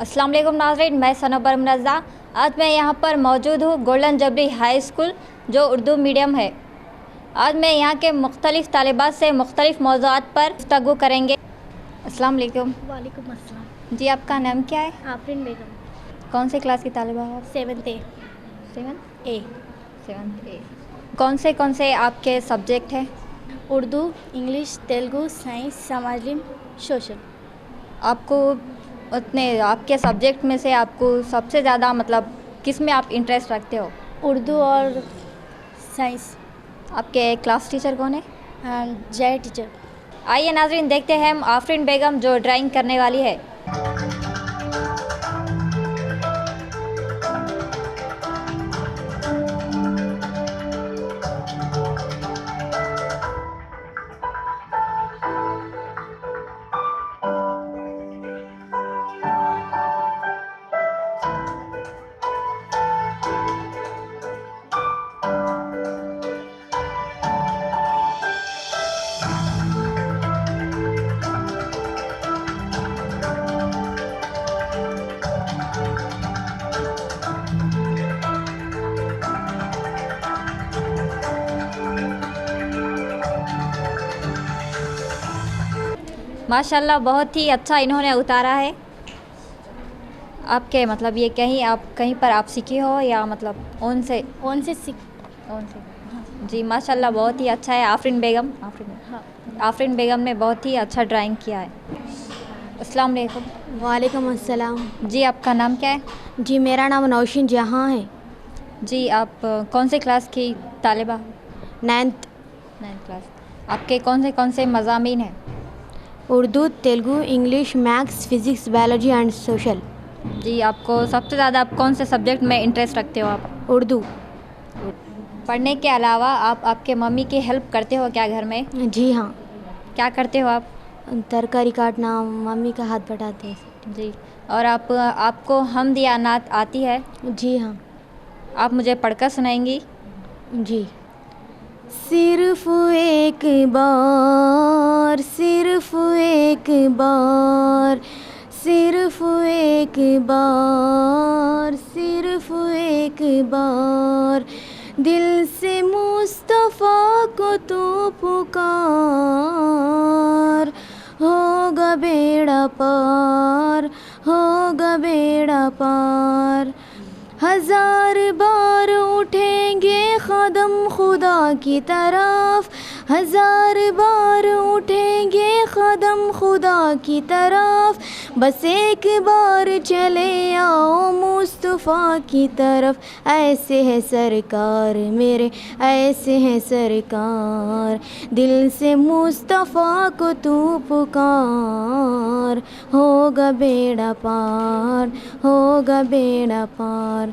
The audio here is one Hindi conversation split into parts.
अस्सलाम वालेकुम नाज़रीन, मैं सनोबर रज़ा। आज मैं यहाँ पर मौजूद हूँ गोल्डन जबरी हाई स्कूल जो उर्दू मीडियम है। आज मैं यहाँ के मुख्तलिफ़ तालिबात से मुख्तलिफ़ मौज़ूआत पर गुफ्तगू करेंगे। अस्सलाम वालेकुम। वालेकुम अस्सलाम। जी, आपका नाम क्या है? आफरीन बेगम। कौन से क्लास की तालिबा है? 7th A। 7th A। कौन से आपके सब्जेक्ट हैं? उर्दू, इंग्लिश, तेलुगु, साइंस, समाज इल्म, सोशल। आपको आपके सब्जेक्ट में से आपको सबसे ज़्यादा मतलब किस में आप इंटरेस्ट रखते हो? उर्दू और साइंस। आपके क्लास टीचर कौन है? जय टीचर। आइए नाज़रीन, देखते हैं हम आफरीन बेगम जो ड्राइंग करने वाली है। माशाल्लाह, बहुत ही अच्छा इन्होंने उतारा है। आपके मतलब ये कहीं पर आप सीखे हो या मतलब ओन से सीख। जी माशाल्लाह, बहुत ही अच्छा है। आफरीन बेगम ने बहुत ही अच्छा ड्राइंग किया है। अस्सलाम वालेकुम। वालेकुम अस्सलाम। जी, आपका नाम क्या है? जी, मेरा नाम नौशीन जहाँ है। जी, आप कौन से क्लास की तालिबा? 9th class. आपके कौन से मज़ामीन हैं? Urdu, Telugu, English, maths, physics, biology and social. जी, आपको सबसे ज़्यादा आप कौन से सब्जेक्ट में इंटरेस्ट रखते हो आप? उर्दू। पढ़ने के अलावा आप आपके मम्मी की हेल्प करते हो क्या घर में? जी हाँ। क्या करते हो आप? तरकारी काटना, मम्मी का हाथ बटाते हैं। जी, और आपको हमद या नात आती है? जी हाँ। आप मुझे पढ़कर सुनाएंगी? जी। सिर्फ एक बार, सिर्फ एक बार, सिर्फ एक बार, सिर्फ एक बार दिल से मुस्तफ़ा को तू पुकार, होगा बेड़ा पार, होगा बेड़ा पार। 1000 बार उठेंगे कदम खुदा की तरफ, 1000 बार उठेंगे कदम खुदा की तरफ, बस एक बार चले आओ मुस्तफ़ा की तरफ। ऐसे है सरकार मेरे, ऐसे है सरकार, दिल से मुस्तफ़ा को तू पुकार, होगा बेड़ा पार, होगा बेड़ा पार।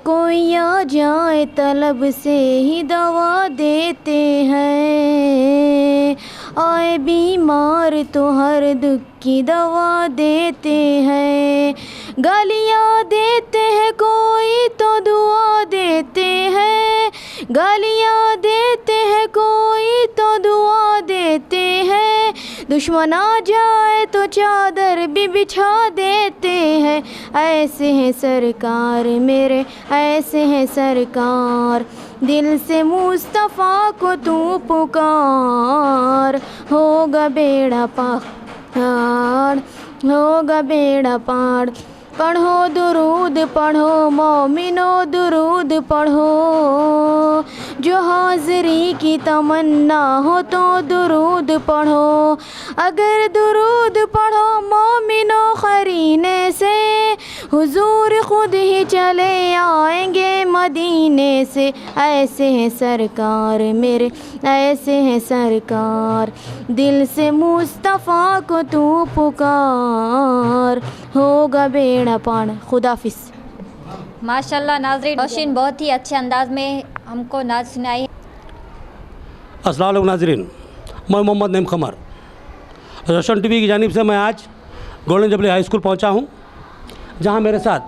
कोई आ जाए तलब से ही दवा देते हैं, आए बीमार तो हर दुख की दवा देते हैं। गालियाँ देते हैं कोई तो दुआ देते हैं, गालियाँ देते हैं कोई तो दुआ देते हैं। दुश्मन आ जाए तो चादर भी बिछा देते हैं। ऐसे हैं सरकार मेरे, ऐसे हैं सरकार, दिल से मुस्तफ़ा को तू पुकार, होगा बेड़ा पार, होगा बेड़ा पार। पढ़ो दुरूद पढ़ो मोमिनो दुरूद पढ़ो, जो हाज़री की तमन्ना हो तो दुरूद पढ़ो, अगर दुरूद पढ़ो मोमिनो क़रीने से, हुजूर खुद ही चले आएंगे मदीने से। ऐसे हैं सरकार मेरे, ऐसे हैं सरकार, दिल से मुस्तफ़ा को तू पुकार, होगा बेड़ा पार। खुदाफिज। माशाल्लाह नाज़रीन, रोशिन बहुत ही अच्छे अंदाज में हमको नाच सुनाई। अस्सलाम वालेकुम नाज़रीन, मैं मोहम्मद नईम क़मर, रोशन टीवी की जानिब से मैं आज गोल्डन जबली हाई स्कूल पहुंचा हूं, जहां मेरे साथ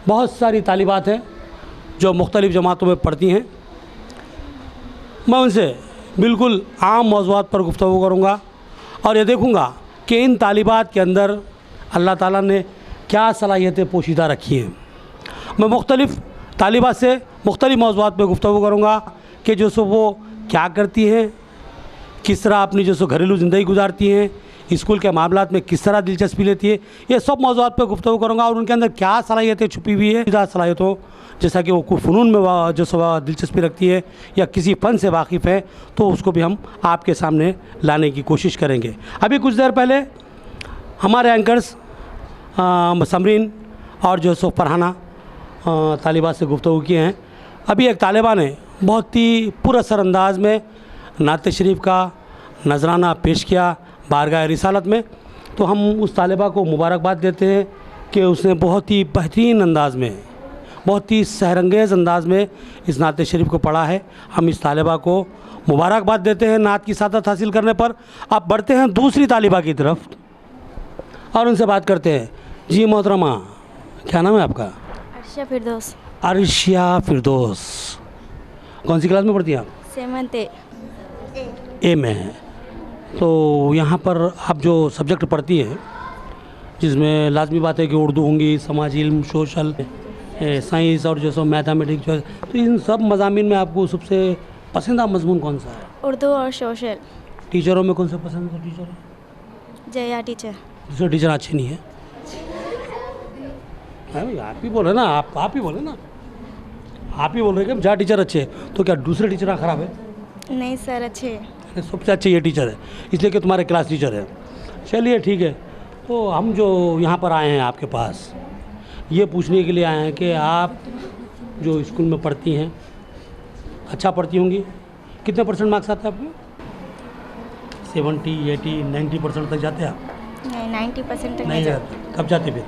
बहुत सारी तालिबात हैं जो मुख्तलिफ़ जमातों में पढ़ती हैं। मैं उनसे बिल्कुल आम मौज़ूआत पर गुफ्तगू करूँगा और ये देखूँगा कि इन तालिबात के अंदर अल्लाह ताला ने क्या सलाहियतें पोशीदा रखी हैं। मैं मुख्तलिफ़ तालिबात से मुख्तलिफ़ मौज़ूआत पर गुफ्तगू करूँगा कि जो सो वो क्या करती हैं, किस तरह अपनी जो सो घरेलू ज़िंदगी गुजारती हैं, स्कूल के मामलात में किस तरह दिलचस्पी लेती है, ये सब मौज़ूआत पर गुफ्तगू करूँगा और उनके अंदर क्या सलाहियतें छुपी हुई है, सलाहियतों जैसा कि वो कोई फ़नून में जो सो दिलचस्पी रखती है या किसी फ़न से वाकिफ़ है, तो उसको भी हम आपके सामने लाने की कोशिश करेंगे। अभी कुछ देर पहले हमारे एंकर्स समरीन और जो सो फरहाना तालिबात से गुफ्तगू किए हैं। अभी एक तालिबा ने बहुत ही पुरअसर अंदाज में नात शरीफ का नजराना पेश किया बारगाह रिसालत में, तो हम उस तालिबा को मुबारकबाद देते हैं कि उसने बहुत ही बेहतरीन अंदाज में, बहुत ही सहरंगेज़ अंदाज में इस नात शरीफ को पढ़ा है। हम इस तालिबा को मुबारकबाद देते हैं नात की सादत हासिल करने पर। अब बढ़ते हैं दूसरी तालिबा की तरफ और उनसे बात करते हैं। जी मोहतरमा, क्या नाम है आपका? अर्शिया फिरदौस। अर्शिया फिरदौस, कौन सी क्लास में पढ़ती हैं आप? 7th ए में है। तो यहाँ पर आप जो सब्जेक्ट पढ़ती हैं, जिसमें लाजमी बात है कि उर्दू होंगी, समाजी इल्म, सोशल साइंस और जो सो मैथमेटिक्स, तो इन सब मज़ामीन में आपको सबसे पसंदीदा मजमून कौन सा है? उर्दू और सोशल। टीचरों में कौन सा पसंद है टीचर? जया टीचर। दूसरे टीचर अच्छे नहीं है? आप ही बोले ना, आप ही बोले ना, आप ही बोल रहे कि जहाँ टीचर अच्छे हैं, तो क्या दूसरे टीचर ख़राब है? नहीं सर, अच्छे हैं। सबसे अच्छे ये टीचर है इसलिए कि तुम्हारे क्लास टीचर है। चलिए ठीक है, तो हम जो यहाँ पर आए हैं आपके पास ये पूछने के लिए आए हैं कि आप जो स्कूल में पढ़ती हैं अच्छा पढ़ती होंगी। कितने % मार्क्स आते हैं आपके? 70, 80, 90% तक जाते हैं आप? नहीं, 90% तक नहीं जाते। कब जाते फिर?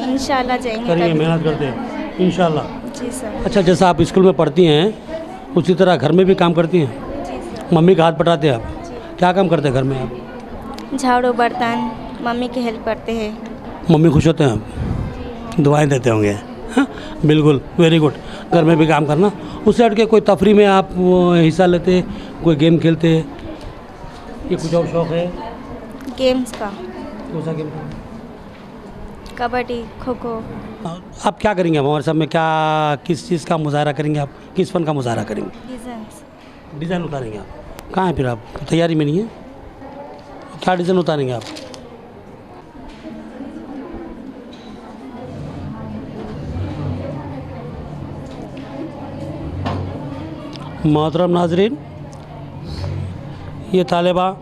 इंशाल्लाह जाएंगे। करिए, मेहनत करते हैं इंशाल्लाह। जी सर। अच्छा, जैसा आप स्कूल में पढ़ती हैं उसी तरह घर में भी काम करती हैं? जी सर। मम्मी का हाथ बटाते हैं आप? क्या काम करते हैं घर में आप? झाड़ू बर्तन मम्मी की हेल्प करते हैं। मम्मी खुश होते हैं आप? दुआएं देते होंगे? हाँ, बिल्कुल, वेरी गुड। घर में भी काम करना। उससे हट के कोई तफरी में आप हिस्सा लेते, कोई गेम खेलते, ये कुछ और शौक़ है? गेम्स का कौन सा गेम? कबड्डी, खो खो। आप क्या करेंगे हमारे साथ में? क्या किस चीज़ का मुजाहरा करेंगे आप? किस फ़न का मुजाहरा करेंगे? डिज़ाइन उतारेंगे आप? कहाँ हैं फिर आप? तैयारी में नहीं है? क्या डिज़ाइन उतारेंगे आप? मोहतरम नाजरीन, ये तालिबा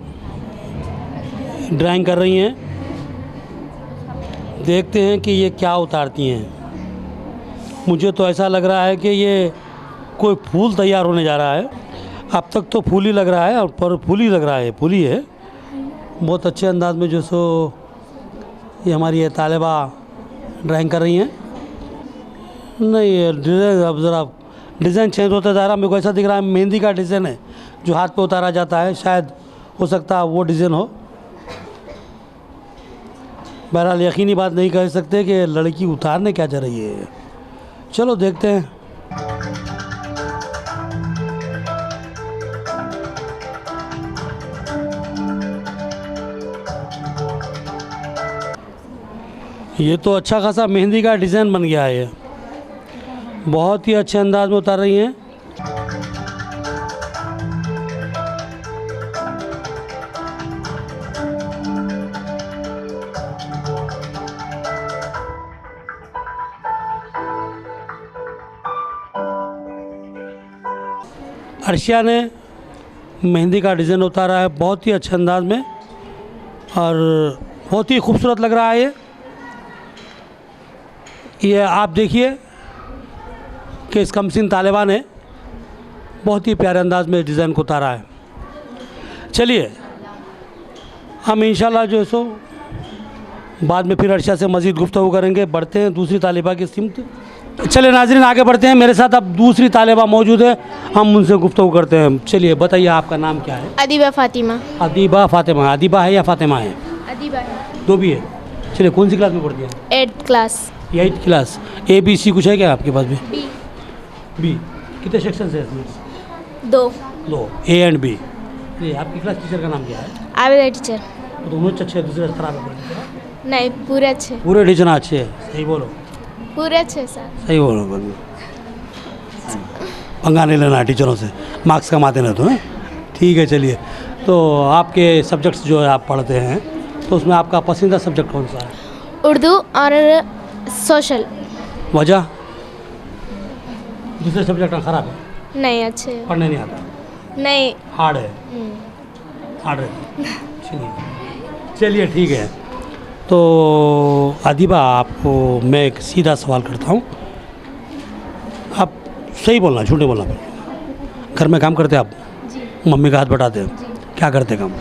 ड्राइंग कर रही हैं। देखते हैं कि ये क्या उतारती हैं। मुझे तो ऐसा लग रहा है कि ये कोई फूल तैयार होने जा रहा है। अब तक तो फूल ही लग रहा है, और पर फूल ही लग रहा है, फूल ही है। बहुत अच्छे अंदाज में जो सो ये हमारी ये तालिबा ड्राइंग कर रही हैं। नहीं, ये डिज़ाइन अब ज़रा डिज़ाइन चेंज होता जा रहा। मेरे को ऐसा दिख रहा है मेहंदी का डिज़ाइन है जो हाथ पे उतारा जाता है, शायद हो सकता है वो डिज़ाइन हो। बहरहाल यकीनी बात नहीं कह सकते कि लड़की उतारने क्या जा रही है। चलो देखते हैं। ये तो अच्छा खासा मेहंदी का डिज़ाइन बन गया है। ये बहुत ही अच्छे अंदाज में उतार रही हैं। अर्शिया ने मेहंदी का डिज़ाइन उतारा है बहुत ही अच्छे अंदाज में और बहुत ही खूबसूरत लग रहा है ये आप देखिए कि इस कमसिन तालिबा ने बहुत ही प्यारे अंदाज में डिज़ाइन को उतारा है। चलिए हम इंशाल्लाह जो है सो बाद में फिर अर्शिया से मज़ीद गुफ्तगू करेंगे। बढ़ते हैं दूसरी तालिबा की सिमत। चलिए नाज़रीन आगे बढ़ते हैं। मेरे साथ अब दूसरी तालिबा मौजूद है, हम उनसे गुफ्तगू करते हैं। चलिए बताइए आपका नाम क्या है? अदीबा फातिमा। अदीबा फातिमा। अदीबा है या फातिमा है? अदीबा है। दो भी है। चलिए कौन सी क्लास में पढ़ती हैं? 8th class. 8th class. ABC कुछ है क्या आपके पास में? बी। कितने सेक्शन है इसमें? 2। A and B। ये आपकी क्लास टीचर का नाम क्या है? आबिदा टीचर। तो दोनों अच्छे दूसरे खराब है? नहीं, पूरे अच्छे। पूरे टीचर अच्छे हैं। सही बोलो। पूरे अच्छे सर। सही बोलो। पंगा नहीं लेना टीचरों से, मार्क्स कमाते ना तो हैं। ठीक है चलिए। तो आपके सब्जेक्ट्स जो है आप पढ़ते हैं तो उसमें आपका पसंदीदा सब्जेक्ट कौन सा है? उर्दू और सोशल। वजह? दूसरे सब्जेक्ट खराब है? नहीं, अच्छे। पढ़ने नहीं आता? नहीं। हार्ड है? हार्ड है। चलिए ठीक है। तो अदीबा आपको मैं एक सीधा सवाल करता हूँ, आप सही बोलना झूठे बोलना। घर में काम करते आप? जी। मम्मी का हाथ बटाते हैं? क्या करते काम?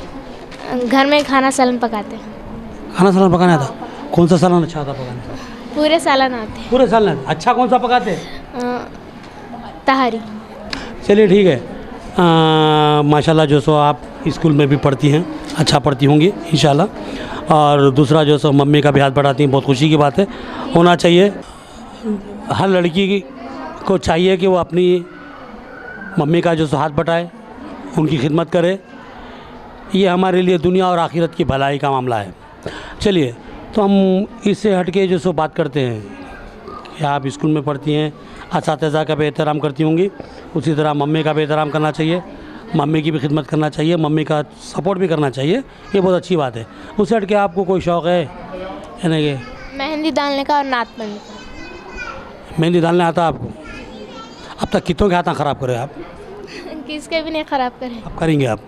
घर में खाना सालन पकाते हैं। खाना सालन पकाना आता? कौन सा सालन अच्छा आता पकाने? पूरे सालन आते हैं। पूरे सालन। अच्छा कौन सा पकाते हैं? तहारी। चलिए ठीक है। माशाल्लाह जो सो आप स्कूल में भी पढ़ती हैं, अच्छा पढ़ती होंगी इंशाल्लाह। और दूसरा जो सो मम्मी का भी हाथ बढ़ाती हैं, बहुत खुशी की बात है, होना चाहिए। हर लड़की को चाहिए कि वो अपनी मम्मी का जो सो हाथ बटाए, उनकी खिदमत करे। ये हमारे लिए दुनिया और आखिरत की भलाई का मामला है। चलिए तो हम इससे हट के जो सो बात करते हैं कि आप स्कूल में पढ़ती हैं, असातिज़ा का भी एहतराम करती होंगी, उसी तरह मम्मी का भी एहतराम करना चाहिए, मम्मी की भी खिदमत करना चाहिए, मम्मी का सपोर्ट भी करना चाहिए। ये बहुत अच्छी बात है। उससे हट के आपको कोई शौक़ है यानी कि? मेहंदी डालने का और नात पढ़ने का। मेहंदी डालने आता आपको? अब तक कितनों के हाथ ख़राब करे आप? किसके भी नहीं ख़राब करे। अब करेंगे आप?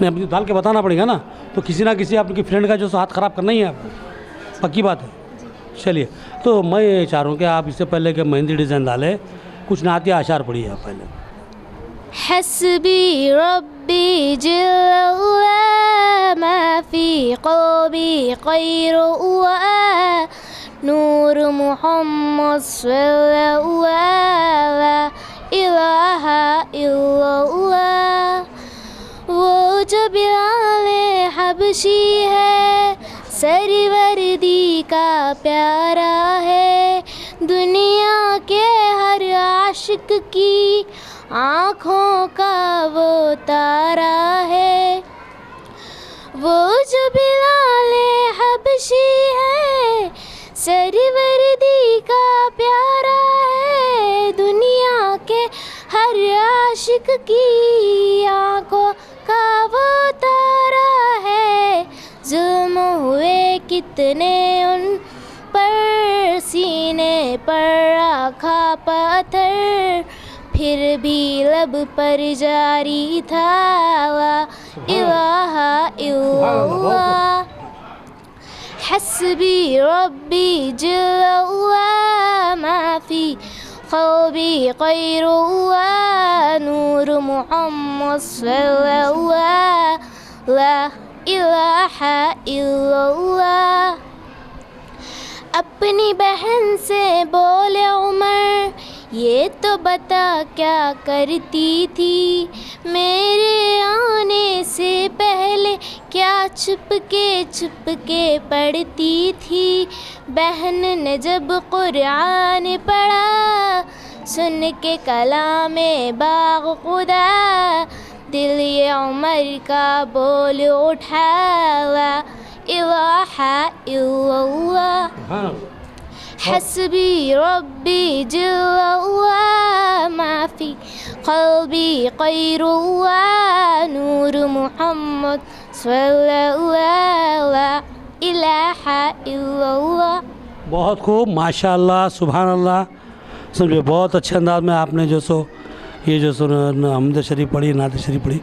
नहीं, अब डाल के बताना पड़ेगा ना, तो किसी ना किसी आपकी फ्रेंड का जो हाथ ख़राब करना ही है आपको, पक्की बात है। चलिए तो मैं ये चाह रहा हूँ कि आप इससे पहले कि मेहंदी डिज़ाइन डालें कुछ नातिया अशार पढ़िए आप पहले। हस्बी रब्बी जल्ला मा फी क़ल्बी ग़ैरु वा नूर मुहम्मद सल्लल्लाहु ला इलाहा इल्लल्लाह। वो जो बिलाले हबशी है, सरवर्दी का प्यारा है, दुनिया के हर आशिक की आँखों का वो तारा है। वो जो बिलाले हबशी है, सरवर्दी का प्यारा है, दुनिया के हर आशिक की आँखों का वो तारा है। जुल्म हुए कितने उन पर, सीने पर रखा पत्थर, फिर भी लब पर जारी था ला इलाहा इल्लल्लाह। हस्बी रब्बी जल्ला मा फी क़ल्बी ग़ैरु वा नूर मुहम्मद सल्लल्लाहु ला इलाहा इल्लल्लाह। अपनी बहन से बोले उमर, ये तो बता क्या करती थी, मेरे आने से पहले क्या छुप के पढ़ती थी। बहन ने जब कुरान पढ़ा, सुन के कलामे बाग़ खुदा, दिल ये उमर का बोल उठा ला इलाहा इल्लल्लाह। हस्बी रब्बी जल्ला मा फी क़ल्बी ग़ैरु वा नूर मुहम्मद सल्लल्लाहु ला इलाहा इल्लल्लाह। बहुत खूब, माशाल्लाह, सुभान अल्लाह। समझे बहुत अच्छे अंदाज में आपने जो सो ये जो सो हमद शरीफ पढ़ी, नात शरीफ पढ़ी।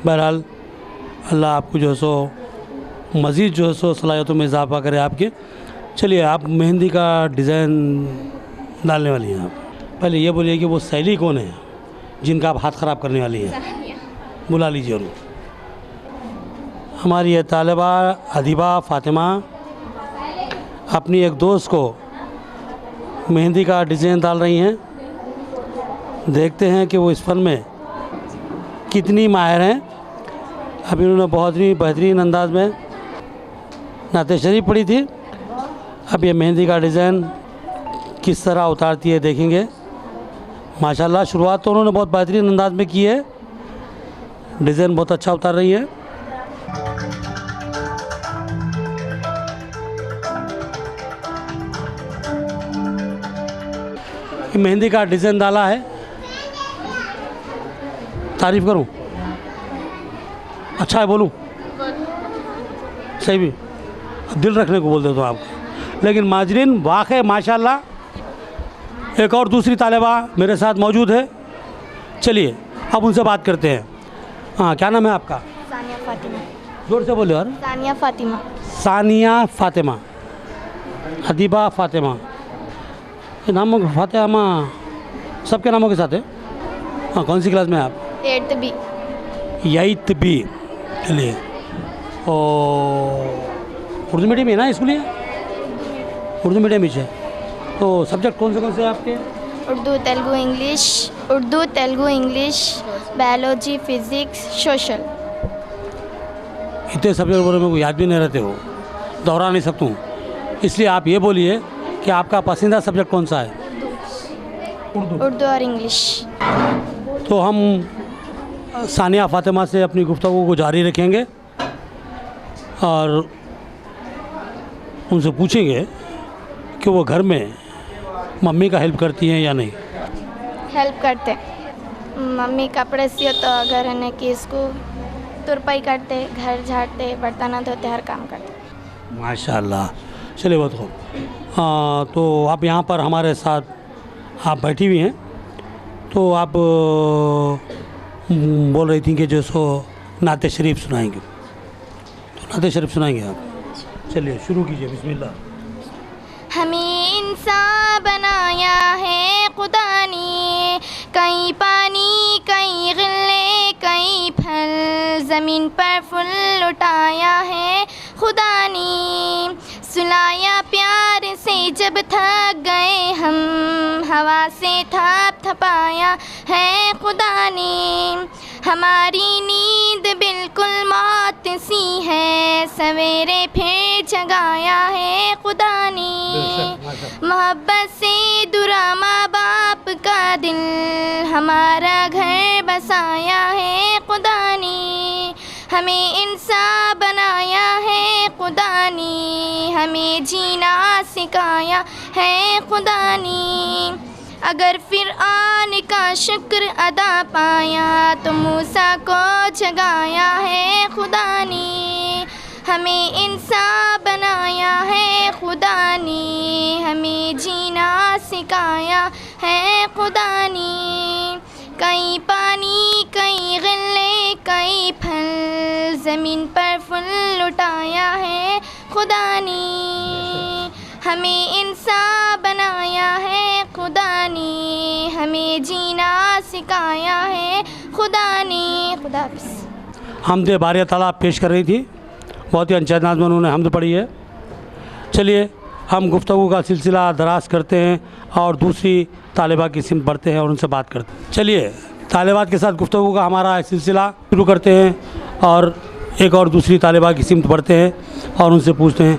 बहरहाल अल्लाह आपको जो सो मज़ीद जो सो सलाहियतों में इजाफा करे आपके। चलिए, आप मेहंदी का डिज़ाइन डालने वाली हैं। आप पहले ये बोलिए कि वो सहेली कौन है जिनका आप हाथ ख़राब करने वाली हैं? बुला लीजिए उनको। हमारी ये तालिबा अदीबा फ़ातिमा अपनी एक दोस्त को मेहंदी का डिज़ाइन डाल रही हैं। देखते हैं कि वो इस फ़न में कितनी माहिर हैं। अभी उन्होंने बहुत ही बेहतरीन अंदाज में नाते शरीफ पढ़ी थी। अब ये मेहंदी का डिज़ाइन किस तरह उतारती है देखेंगे। माशाल्लाह, शुरुआत तो उन्होंने बहुत बेहतरीन अंदाज में की है। डिज़ाइन बहुत अच्छा उतार रही है। मेहंदी का डिज़ाइन डाला है। तारीफ़ करूं? अच्छा है बोलूं? सही भी दिल रखने को बोल देता हूँ आपको। लेकिन माजरीन वाक़ई माशाल्लाह एक और दूसरी तालिबा मेरे साथ मौजूद है। चलिए अब उनसे बात करते हैं। हाँ, क्या नाम है आपका? सानिया फ़ातिमा। जोर से बोलो यार। सानिया फ़ातिमा। सानिया फ़ातिमा, अदीबा फ़ातिमा, ये नामों फ़ातिमा सबके नामों के साथ है। हाँ, कौन सी क्लास में हैं आप? 8th B। 8th B। चलिए, और उर्दू मीडियम है ना स्कूल? ये उर्दू मीडियम ही है। तो सब्जेक्ट कौन से हैं आपके? Urdu, Telugu, English, biology, physics, social. इतने सब्जेक्ट बोले मेरे को याद भी नहीं रहते हो, दोहरा नहीं सकता हूँ। इसलिए आप ये बोलिए कि आपका पसंदीदा सब्जेक्ट कौन सा है? उर्दू और इंग्लिश। तो हम सानिया फ़ातिमा से अपनी गुफ्तगू को जारी रखेंगे और उनसे पूछेंगे कि वो घर में मम्मी का हेल्प करती हैं या नहीं। हेल्प करते। मम्मी कपड़े सियो तो घर रहने की, इसको तुरपाई करते, घर झाड़ते, बर्तन धोते, हर काम करते। माशाल्लाह। चलिए बहुत खूब। तो आप यहाँ पर हमारे साथ आप बैठी हुई हैं, तो आप बोल रही थी कि जो सो नाते शरीफ सुनाएंगे, तो नाते शरीफ सुनाएंगे आप। चलिए शुरू कीजिए, बिस्मिल्लाह। हमें इंसान बनाया है खुदा ने, कहीं पानी कहीं गिल्ले कहीं फल, ज़मीन पर फूल उठाया है खुदा ने, सुलाया प्यार से जब थक गए हम, हवा से थप थपाया है खुदा ने, हमारी नींद बिल्कुल मौत सी है, सवेरे फिर जगाया है खुदा ने, मोहब्बत से दुरा माँ बाप का दिल, हमारा घर बसाया है खुदा ने, हमें इंसान बनाया है खुदा ने, हमें जीना सिखाया है खुदा ने, अगर फ़िरऔन का शुक्र अदा पाया तो मूसा को जगाया है खुदा ने, हमें इंसान बनाया है खुदा ने, हमें जीना सिखाया है खुदा ने, कहीं पानी कहीं गिल्ले कहीं फल, ज़मीन पर फूल उठाया है खुदा ने, हमें इंसान बनाया है खुदा ने, हमें जीना सिखाया है खुदा ने। खुदा हाफ़िज़। हमद बारी ताला पेश कर रही थी, बहुत ही अच्छे अंदाज में उन्होंने हमद पढ़ी है। चलिए हम गुफ्तगू का सिलसिला दराज करते हैं और दूसरी तालिबा की सिमत बढ़ते हैं और उनसे बात करते हैं। चलिए तालिबात के साथ गुफ्तगू का हमारा सिलसिला शुरू करते हैं और एक और दूसरी तालिबा की सिमत बढ़ते हैं और उनसे पूछते हैं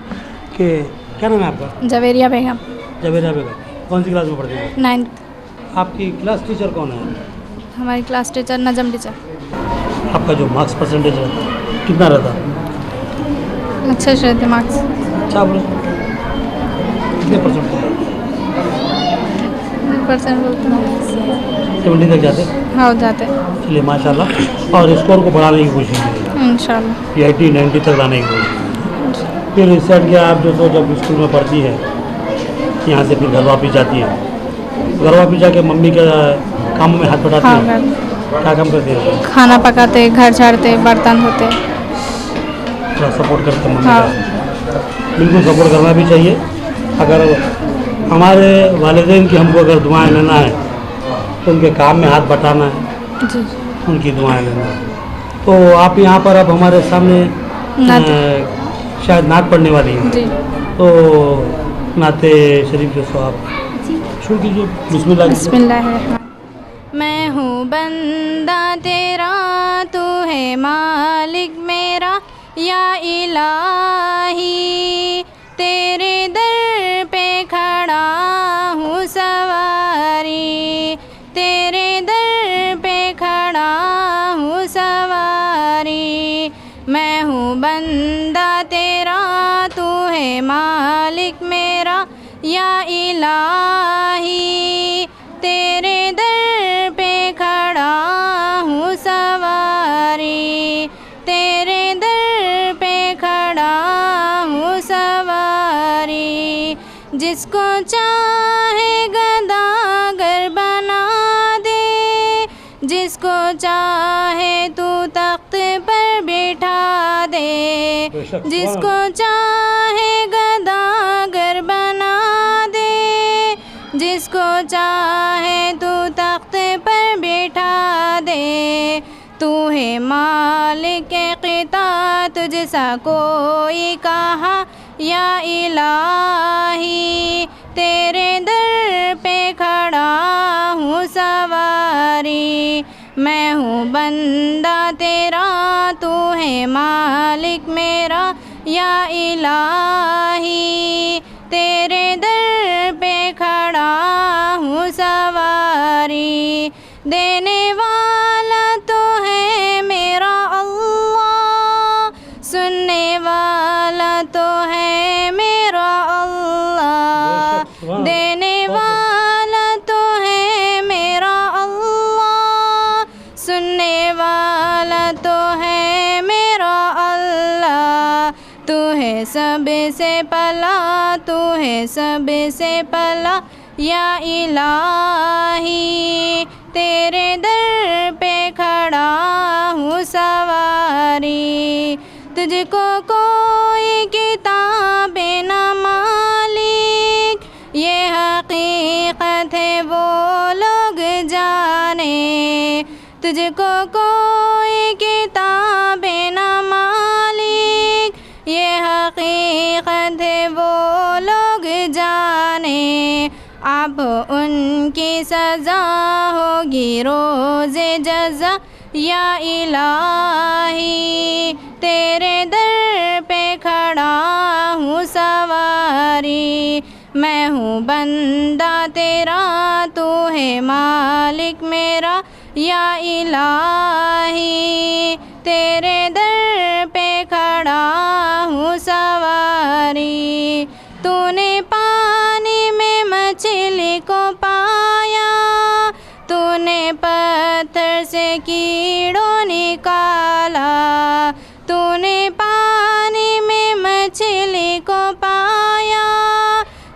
कि क्या नाम है आपका? जवेरिया बेगम। जवेरिया बेगम, कौन सी क्लास में पढ़ती हैं? 9th। आपकी क्लास टीचर कौन है? हमारी क्लास टीचर नजम टीचर। आपका जो मार्क्स परसेंटेज है कितना रहता? अच्छे से रहते मार्क्स। अच्छा बोलो, कितने परसेंट? 100% बोलते हैं। 70 तक जाते? हाँ, हो जाते। चलिए माशाल्लाह, और स्कोर को बढ़ाने की कोशिश कीजिए, इंशाल्लाह 80-90 तक लाने की कोशिश। फिर इससे हट के आप जो सो जब स्कूल में पढ़ती है, यहाँ से फिर घर वापस जाती है, घर वापस जाके मम्मी का कामों में हाथ बटाती हाँ हो? करते। क्या काम करती हो? खाना पकाते, घर झाड़ते, बर्तन धोते। थोड़ा सपोर्ट करते हैं मम्मी हाँ। का। बिल्कुल सपोर्ट करना भी चाहिए। अगर हमारे वालिदैन की हमको अगर दुआएं लेना है तो उनके काम में हाथ बटाना है, जी। उनकी दुआएं लेना है। तो आप यहाँ पर अब हमारे सामने शायद नात पढ़ने वाली हैं, जी। तो नाते शरीफ जो सो आप शुरू कीजिए। बिस्मिल्लाह कीजिए। बिस्मिल्लाहिर्रहमान। मैं हूँ बंदा तेरा, तू है मालिक मेरा, या इलाही तेरे दर पे खड़ा हूँ सवारी, तेरे दर पे खड़ा हूँ सवारी। मैं हूँ बंदा तेरा, तू है मालिक मेरा, या इलाही तेरे दर पे खड़ा हूँ सवारी, तेरे दर पे खड़ा हूँ सवारी। जिसको चाहे गदागर बना दे, जिसको चाहे तू तख्त पर बिठा दे, जिसको चाहे गदागर बना दे, जिसको चाहे तू तख्त पर बिठा दे। तू है मालिक क़िता, तुझसा कोई कहा, या इलाही तेरे दर पे खड़ा हूँ सवारी। मैं हूँ बंदा तेरा, तू है मालिक मेरा, या इलाही तेरे दर पे खड़ा हूँ सवारी। देने वाला तो है मेरा अल्लाह, सुनने वाला तो है मेरा अल्लाह, देने वाला तो है मेरा अल्लाह, सुनने वाला तो है मेरा अल्लाह। तू है सबसे पला, तू है सबसे पला, या इलाही तेरे दर पे खड़ा हूँ सवारी। तुझको कोई किताबें न मालिक, ये हकीकत है वो लोग जाने। तुझको कोई किताबें न मालिक, ये हकीकत है वो लोग जाने। अब उनकी सज़ा होगी रोज़े जज़ा, या इलाही तेरे दर पे खड़ा हूँ सवारी। मैं हूँ बंदा तेरा, तू है मालिक मेरा, या इलाही तेरे दर पे खड़ा हूँ सवारी। तूने पानी में मछली को पाया, तूने पत्थर से कीड़ों निकाला, तूने पानी में मछली को पाया,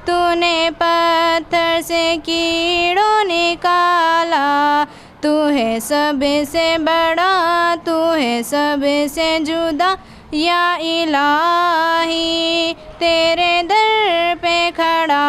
तूने पत्थर से कीड़ों निकाला। तू है सबसे बड़ा, तू है सबसे जुदा, या इलाही तेरे दर पे खड़ा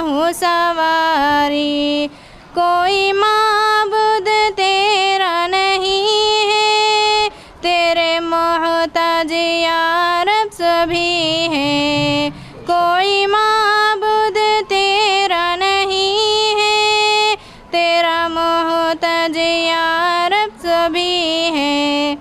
हूँ सवारी। कोई माबूद तेरा नहीं है, तेरे मोहताज या रब सभी हैं। कोई माबूद तेरा नहीं है, तेरा मोहताज या रब सभी हैं।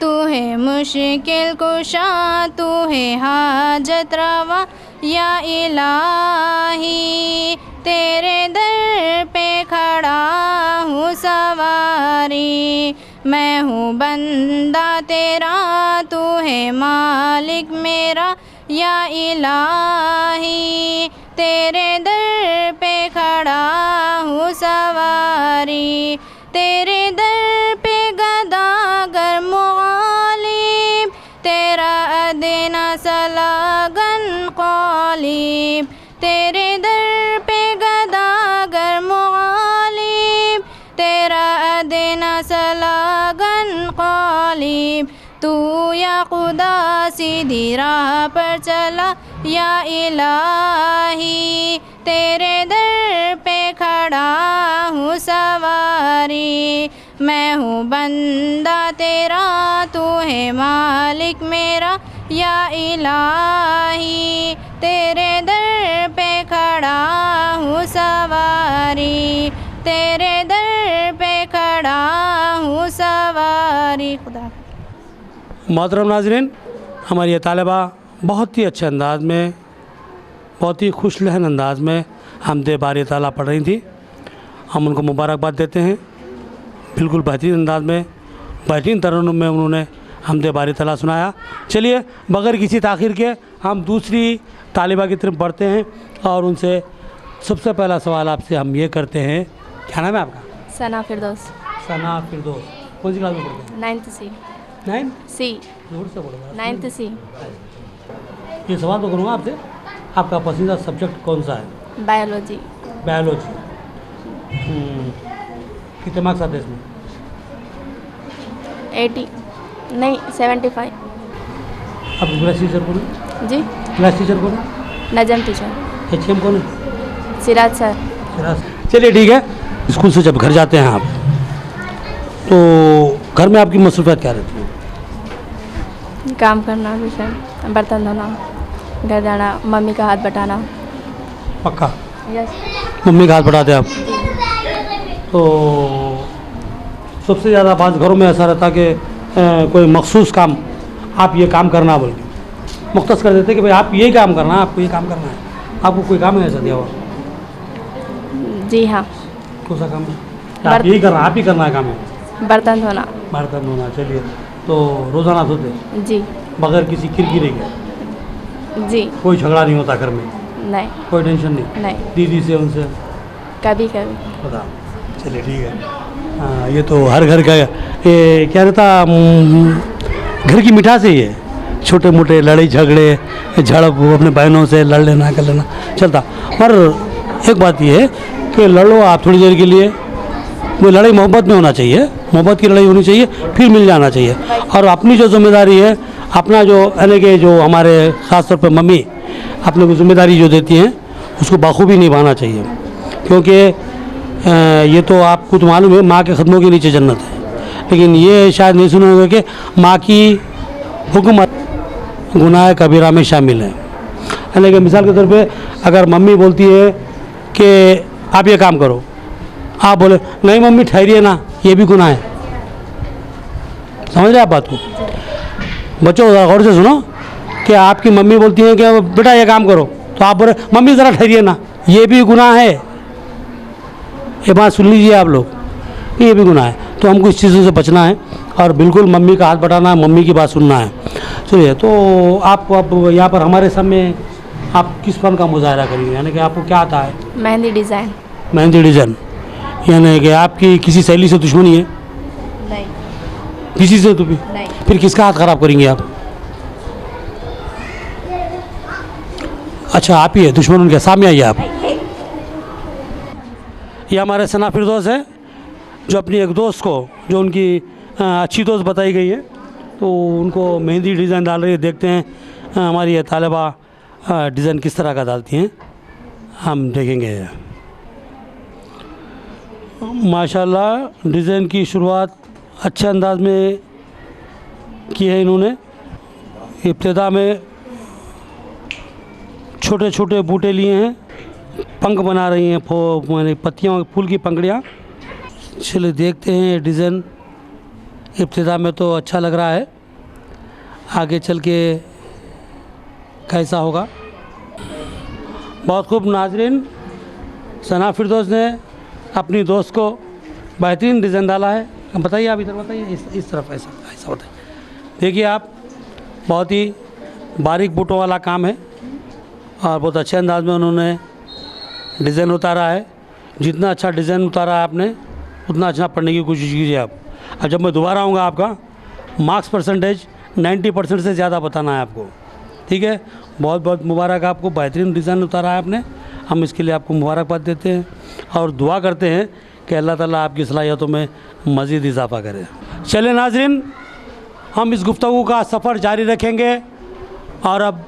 तू है मुश्किल कुशा, तू है हाजत रवा, या इलाही तेरे दर पे खड़ा हूँ सवारी। मैं हूँ बंदा तेरा, तू है मालिक मेरा, या इलाही तेरे दर पे खड़ा हूँ सवारी। तेरे दर पे गदागर मुग़ालिब, तेरा अदना सलागन क़ालिब। तेरे दर पे गदागर मुग़ालिब, तू या खुदा सीधी राह पर चला या इलाही, तेरे दर पे खड़ा हूँ सवारी, मैं हूँ बंदा तेरा तू है मालिक मेरा या इलाही, तेरे दर पे खड़ा हूँ सवारी, तेरे दर पे खड़ा हूँ सवारी। खुदा। मोहतरम नाज़रीन, हमारी ये तालिबा बहुत ही अच्छे अंदाज में, बहुत ही खुश लहन अंदाज में हमदे बारी ताला पढ़ रही थी। हम उनको मुबारकबाद देते हैं। बिल्कुल बेहतरीन अंदाज में, बेहतरीन तरन्नुम में उन्होंने हमदे बारी ताला सुनाया। चलिए बगैर किसी ताख़ीर के हम दूसरी तालिबा की तरफ बढ़ते हैं और उनसे सबसे पहला सवाल आपसे हम ये करते हैं, क्या नाम है आपका? सना फिरदौस। सना फिरदौस। कौन सी क्लास में पढ़ते हैं? 9th C। 9 C। जोर से बोलो। 9th C। ये सवाल तो करूँगा आपसे, आपका पसंदीदा सब्जेक्ट कौन सा है? बायोलॉजी। बायोलॉजी। कितने मार्क्स आते हैं इसमें? 80 नहीं 75। आप क्लास टीचर कौन है? जी। क्लास टीचर कौन है? नजम टीचर। HM कौन है? सिराज सर। चलिए ठीक है। स्कूल से जब घर जाते हैं आप, तो घर में आपकी मसरूफियत क्या रहती है? काम करना, ट्यूशन, बर्तन धोना, घर जाना, मम्मी का हाथ बटाना। पक्का? यस। मम्मी का हाथ बढ़ाते आप? तो सबसे ज़्यादा बात घरों में ऐसा रहता कि कोई मखसूस काम, आप ये काम करना बोल के मुख्तस कर देते कि भाई आप यही काम करना है, आपको ये काम करना है। आपको कोई काम है ऐसा दिया हुआ? जी हाँ। कौन सा काम है? आप यही करना, आप ही करना है काम है? बर्तन धोना। बर्तन धोना। चलिए, तो रोज़ाना धोते? जी। बगैर किसी किरकिरे के? जी। कोई झगड़ा नहीं होता घर में? नहीं। कोई टेंशन नहीं? नहीं। दीदी से, उनसे? कभी कभी। पता। चलिए ठीक है। हाँ, ये तो हर घर का ये क्या रहता, घर की मिठास है ये। छोटे मोटे लड़ाई झगड़े, झड़प अपने बहनों से लड़ लेना, कर लेना चलता। पर एक बात ये है कि लड़ो आप थोड़ी देर के लिए, वो लड़ाई मोहब्बत में होना चाहिए, मोहब्बत की लड़ाई होनी चाहिए, फिर मिल जाना चाहिए। और अपनी जो जिम्मेदारी है, अपना जो यानी कि जो हमारे ख़ास तौर पर मम्मी अपने को जिम्मेदारी जो देती हैं, उसको बखूबी निभाना चाहिए। क्योंकि ये तो आपको तो मालूम है, माँ के कदमों के नीचे जन्नत है। लेकिन ये शायद नहीं सुना होगा कि माँ की हुकूमत गुनाह कबीरा में शामिल है। यानी कि मिसाल के तौर पे अगर मम्मी बोलती है कि आप ये काम करो, आप बोले नहीं मम्मी ठहरिए ना, ये भी गुनाह है। समझ रहे आप बात को? बच्चों गौर से सुनो कि आपकी मम्मी बोलती है कि बेटा ये काम करो, तो आप बोले मम्मी ज़रा ठहरिए ना, ये भी गुनाह है। ये बात सुन लीजिए आप लोग, ये भी गुनाह है। तो हमको इस चीज़ों से बचना है और बिल्कुल मम्मी का हाथ बटाना है, मम्मी की बात सुनना है। चलिए, तो आप अब यहाँ पर हमारे सामने आप किस फन का मुजाहरा करेंगे? यानी कि आपको क्या आता है? मेहंदी डिज़ाइन। मेहंदी डिज़ाइन। यानी कि आपकी किसी सहेली से दुश्मनी है? नहीं। किसी से तो भी नहीं। फिर किसका हाथ ख़राब करेंगे आप? अच्छा, आप ही है दुश्मन उनके, सामने आइए आप। ये हमारे सना फिरदौस है, जो अपनी एक दोस्त को, जो उनकी अच्छी दोस्त बताई गई है, तो उनको मेहंदी डिज़ाइन डाल रही है। देखते हैं हमारी ये तालिबा डिज़ाइन किस तरह का डालती हैं, हम देखेंगे। माशाल्लाह डिज़ाइन की शुरुआत अच्छे अंदाज में की है इन्होंने। इब्तिदा में छोटे छोटे बूटे लिए हैं, पंख बना रही हैं, माने पत्तियों, फूल की पंखड़ियाँ। चलिए देखते हैं ये डिज़ाइन। इब्तिदा में तो अच्छा लग रहा है, आगे चल के कैसा होगा। बहुत खूब नाजरीन, सना फिरदौस ने अपनी दोस्त को बेहतरीन डिज़ाइन डाला है। बताइए आप, इधर बताइए, इस तरफ ऐसा ऐसा होता है। देखिए आप, बहुत ही बारीक बूटों वाला काम है और बहुत अच्छे अंदाज में उन्होंने डिज़ाइन उतारा है। जितना अच्छा डिज़ाइन उतारा है आपने, उतना अच्छा पढ़ने की कोशिश कीजिए आप। और जब मैं दोबारा आऊँगा, आपका मार्क्स परसेंटेज 90% से ज़्यादा बताना है आपको, ठीक है? बहुत बहुत मुबारक आपको, बेहतरीन डिज़ाइन उतारा है आपने। हम इसके लिए आपको मुबारकबाद देते हैं और दुआ करते हैं कि अल्लाह ताला आपकी सलाहियतों में मज़ीद इजाफ़ा करे। चले नाज़रीन, हम इस गुफ्तगू का सफ़र जारी रखेंगे और अब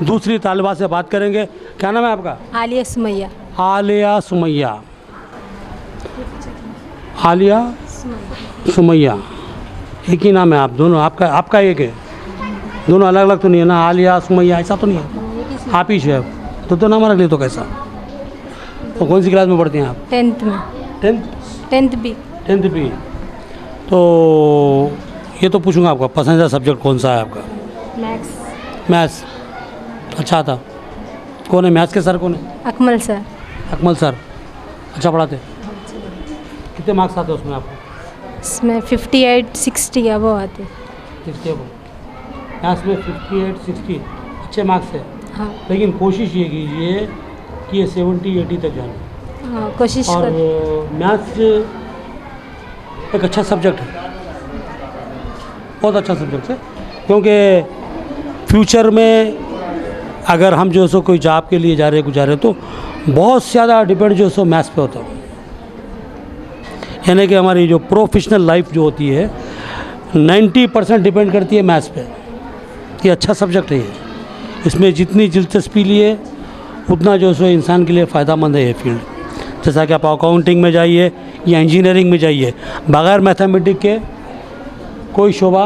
दूसरी तालिबा से बात करेंगे। क्या नाम है आपका? आलिया सुमैया। आलिया सुमैया। आलिया सुमैया, एक ही नाम है आप दोनों? आपका एक है, दोनों अलग अलग तो नहीं है ना? आलिया सुमैया ऐसा तो नहीं है, आप ही है तो नाम रख ले तो कैसा? तो कौन सी क्लास में पढ़ती हैं आप? 10th में। 10th B. 10th B. तो ये तो पूछूंगा आपका पसंदीदा सब्जेक्ट कौन सा है आपका? मैथ्स। मैथ्स अच्छा था। कौन है मैथ्स के सर? कौन है? अकमल सर। अकमल सर अच्छा पढ़ाते? कितने मार्क्स आते हैं उसमें आपको? इसमें 58-60 अब आते। 60 अब मैथ्स में 58-60 अच्छे मार्क्स है। हाँ। लेकिन कोशिश ये कीजिए कि ये 70-80 तक जाए। हाँ, कोशिश और कर। मैथ्स एक अच्छा सब्जेक्ट है, बहुत अच्छा सब्जेक्ट है, क्योंकि फ्यूचर में अगर हम जो सो कोई जॉब के लिए जा रहे तो बहुत ज़्यादा डिपेंड जो सो मैथ्स पे होता है। यानी कि हमारी जो प्रोफेशनल लाइफ जो होती है 90% डिपेंड करती है मैथ्स पे। ये अच्छा सब्जेक्ट है, इसमें जितनी दिलचस्पी लिए उतना जो सो इंसान के लिए फ़ायदामंद है ये फील्ड। जैसा कि आप अकाउंटिंग में जाइए या इंजीनियरिंग में जाइए, बग़ैर मैथमेटिक्स के कोई शोबा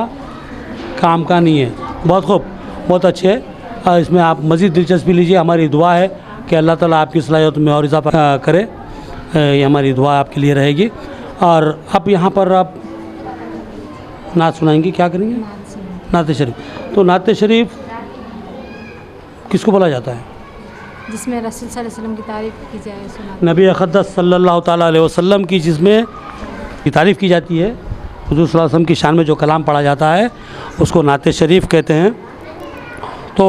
काम का नहीं है। बहुत खूब, बहुत अच्छे। इसमें आप मज़ीद दिलचस्पी लीजिए। हमारी दुआ है कि अल्लाह ताला आपकी सलाहियत में और इजाफा करे, ये हमारी दुआ आपके लिए रहेगी। और अब यहाँ पर आप नात सुनाएंगे, क्या करेंगे? नात शरीफ। तो नात शरीफ किसको बोला जाता है? जिसमें रसूल सल्लल्लाहु अलैहि वसल्लम की तारीफ़ की जाए, सुना। नबी अक़दस सल्लल्लाहु ताला अलैहि वसल्लम की जिसमें की तारीफ़ की जाती है, हुज़ूर सल्लल्लाहु अलैहि वसल्लम की शान में जो कलाम पढ़ा जाता है उसको नात शरीफ कहते हैं। तो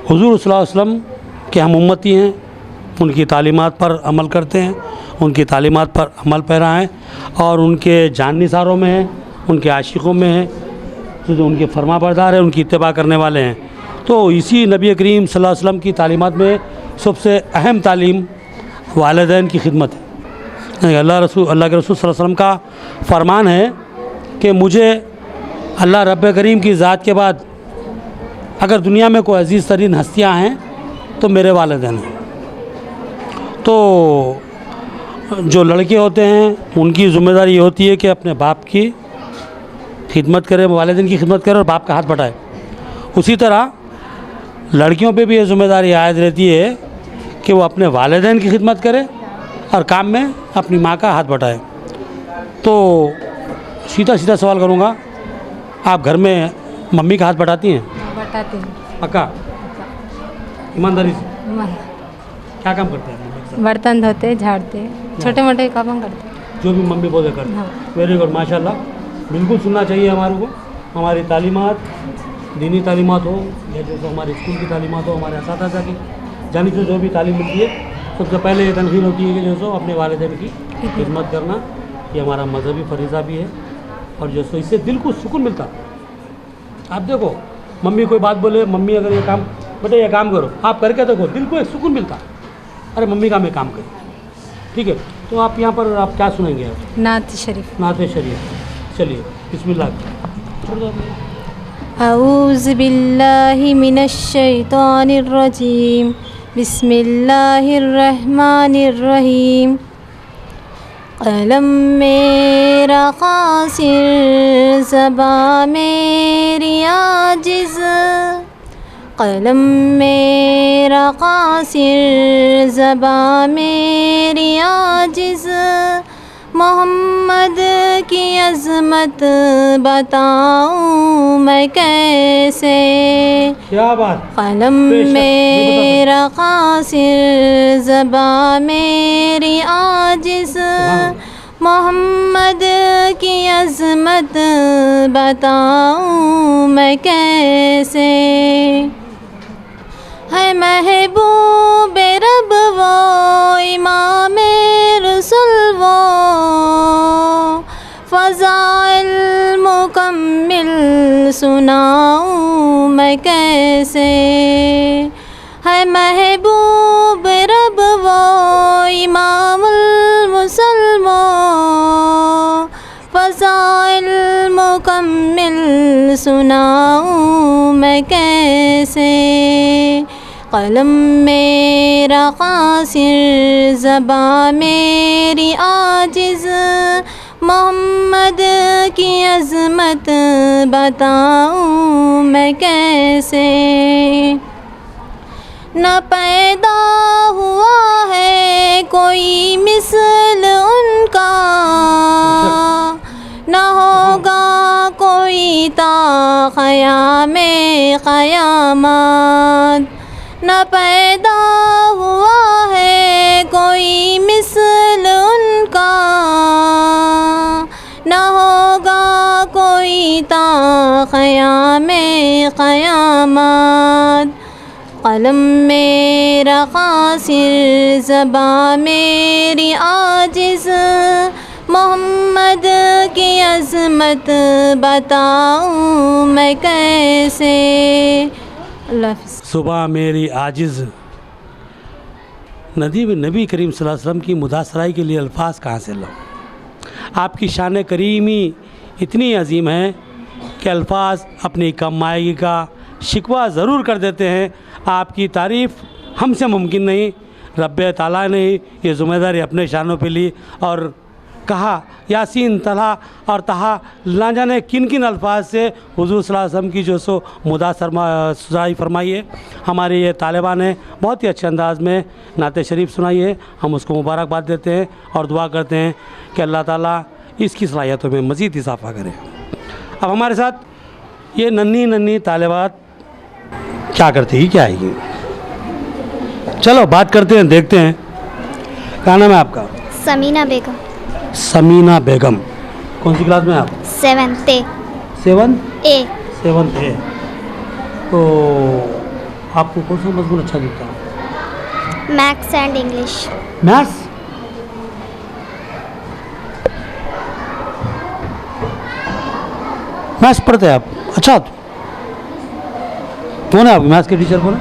हुज़ूर सल्लल्लाहु अलैहि वसल्लम के हम उम्मती हैं, उनकी तालीमात पर अमल करते हैं, उनकी तालीमात पर अमल पैरा हैं और उनके जाननिसारों में हैं, उनके आशिकों में हैं, तो उनके फरमाबरदार हैं, उनकी इत्तिबा करने वाले हैं। तो इसी नबी करीम सल्लल्लाहु अलैहि वसल्लम की तालीमात में सबसे अहम तालीम वालिदैन की खिदमत है। अल्लाह के रसूल सल्लल्लाहु अलैहि वसल्लम का फरमान है कि मुझे अल्लाह रब्ब करीम की ज़ात के बाद अगर दुनिया में कोई अज़ीज़ तरीन हस्तियाँ हैं तो मेरे वालिदैन हैं। तो जो लड़के होते हैं उनकी ज़िम्मेदारी ये होती है कि अपने बाप की खिदमत करें, वालिदैन की खिदमत करें और बाप का हाथ बटाए। उसी तरह लड़कियों पे भी ये ज़िम्मेदारी आयद रहती है कि वो अपने वालिदैन की खिदमत करे और काम में अपनी माँ का हाथ बटाए। तो सीधा सीधा सवाल करूँगा, आप घर में मम्मी का हाथ बटाती हैं? बताते हैं। पक्का? ईमानदारी से? क्या काम करते हैं? बर्तन धोते, झाड़ते, छोटे मोटे काम करते। जो भी मम्मी बोले करते। हाँ। वेरी गुड, माशाल्लाह। बिल्कुल सुनना चाहिए हमारे को। हमारी तालीमात, दीनी तालीमात हो या जैसे हमारे स्कूल की तालीमात हो, हमारे असातिज़ा की जानी से जो भी तालीम मिलती है, सबसे पहले ये तनखीर होती है कि जो सो अपने वालिदैन की खिदमत करना, ये हमारा मजहबी फरीज़ा भी है। और जो सो इससे दिल को सुकून मिलता। आप देखो, मम्मी कोई बात बोले, मम्मी अगर ये काम, बेटा ये काम करो, आप करके देखो, दिल को एक सुकून मिलता। अरे मम्मी का मैं काम करूँ, ठीक है। तो आप यहाँ पर आप क्या सुनेंगे? आप नात शरीफ। नात शरीफ। चलिए बिस्मिल्लाह। छोड़ दो। औज़ु बिल्लाहि मिनश शैतानिर रजीम, बिस्मिल्लाहिर रहमानिर रहीम। कलम मेरा क़ासिर, ज़बां मेरी आजिज़, कलम मेरा क़ासिर, ज़बां मेरी आजिज़, मोहम्मद की अज़मत बताऊं मैं कैसे। क्या बात। कलम मेरा क़ासिर, ज़बां मेरी आजिज़, मोहम्मद की अज़मत बताऊं मैं कैसे। है महबूब रब वो, इमाम रसूल वो, फ़ज़ाइल मुकम्मिल सुनाऊं मैं कैसे। है महबूब रब वो, इमामुल मुसलमान, फ़ज़ाइल मुकम्मिल सुनाऊं मैं कैसे, कलम मेरा क़ासिर ज़बां मेरी आजिज़, मोहम्मद की अज़मत बताऊं मैं कैसे। न पैदा हुआ है कोई मिसल उनका, न होगा कोई ता क़यामे क़यामत। न पैदा हुआ है कोई मिसल उनका, न होगा कोई ता क़यामे क़यामत। कलम मेरा क़ासिर ज़बां मेरी आजिज़, मोहम्मद की अज़मत बताऊं मैं कैसे। अल्लाह हाफ़िज़। सुबह मेरी आजिज़। नबी करीम सल्लल्लाहु अलैहि वसल्लम की मुदासराई के लिए अल्फाज कहाँ से लो। आपकी शान करीमी इतनी अजीम है कि अल्फाज अपनी कमाई का शिकवा ज़रूर कर देते हैं। आपकी तारीफ़ हमसे मुमकिन नहीं, रब्बे ताला ने ये ज़िम्मेदारी अपने शानों पे ली और कहा यासीन तला और तहा ना जाने किन किन अल्फाज से हुज़ूर सल्लल्लाहु अलैहि वसल्लम की जो सो मुदासराई फरमाई है। हमारे ये तालिबान ने बहुत ही अच्छे अंदाज़ में नाते शरीफ सुनाई है। हम उसको मुबारकबाद देते हैं और दुआ करते हैं कि अल्लाह ताला इसकी सलाहियतों में मज़ीद इजाफ़ा करे। अब हमारे साथ ये नन्ही तालिबात क्या करती है, क्या है, चलो बात करते हैं, देखते हैं। क्या नाम है आपका? समीना बेगम। समीना बेगम। कौन सी क्लास में आप? 7th A। 7th A। 7th A। तो आपको कौन सा मजमून अच्छा लगता है? Maths and English. Maths. Maths पढ़ते हैं आप? अच्छा, कौन है आपके मैथ्स के टीचर? कौन है?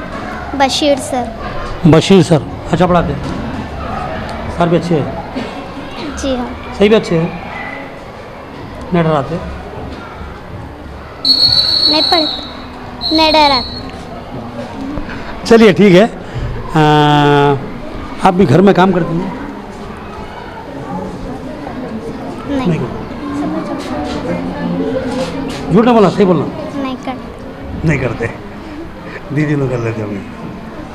बशीर सर। बशीर सर अच्छा पढ़ाते हैं? सर भी अच्छे हैं? जी हाँ। सही भी अच्छे हैं? नहीं डराते? नहीं पढ़ते, नहीं डराते। चलिए ठीक है। आप भी घर में काम करती हैं? नहीं, झूठ ना बोलना, सही बोलना। नहीं करते। नहीं करते, दीदी लोग कर लेते होंगे,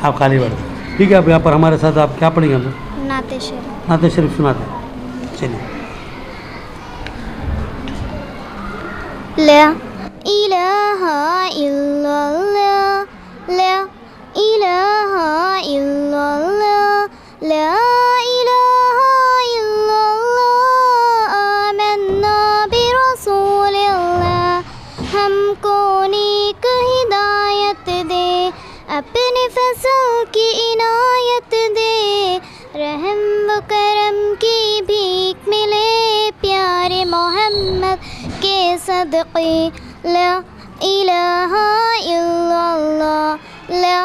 आप खाली बैठते। ठीक है, अब यहाँ पर हमारे साथ आप क्या पढ़ेंगे? हम नाते शरीफ। नाते शरीफ सुनाते हैं, चलिए। ला इलाहा इल्लल्लाह, ला इलाहा इल्लल्लाह, ला इलाहा इल्लल्लाह, आमन्ना बिरसूलिल्लाह। हमको नेक हिदायत दे, अपने फसल की इनायत दे, रहम व करम की भीख मिले, प्यारे मोहम्मद के सदक़े। ला इलाहा इल्लल्लाह, ला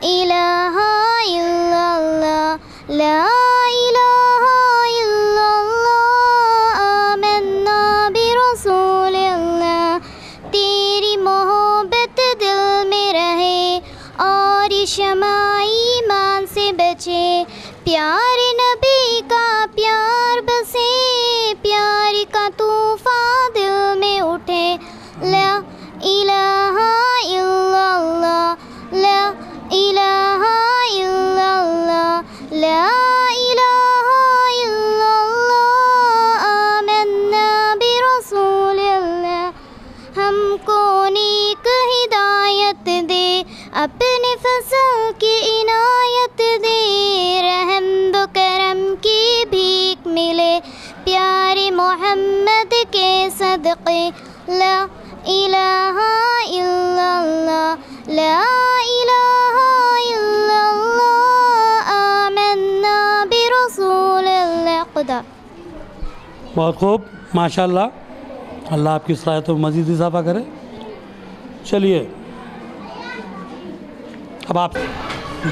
इलाहा इल्लल्लाह, ला इलाहा इल्लल्लाह, आमन्ना बिरसूलिल्लाह। तेरी मोहब्बत दिल में रहे और शमाई ईमान से बचे, प्यारे नबी का प्यार बसे, प्यार का तूफ़ान दिल में उठे। ला इलाहा इल्लल्लाह, ला इलाहा इल्लल्लाह, ला इलाहा इल्लल्लाह, आमन्ना बिरसूलिल्लाह। हमको नेक हिदायत दे, अपने फसल की इनायत दे, रहम व करम की भीख मिले, प्यारे मोहम्मद के सदक़े। ला इलाहा इल्लल्लाह, ला इलाहा इल्लल्लाह, आमन्ना बिरसूलिल्लाह। खुदा। बहुत खूब, माशाल्लाह, अल्लाह आपकी सलाहियतों में मज़ीद इजाफ़ा करे। चलिए अब आप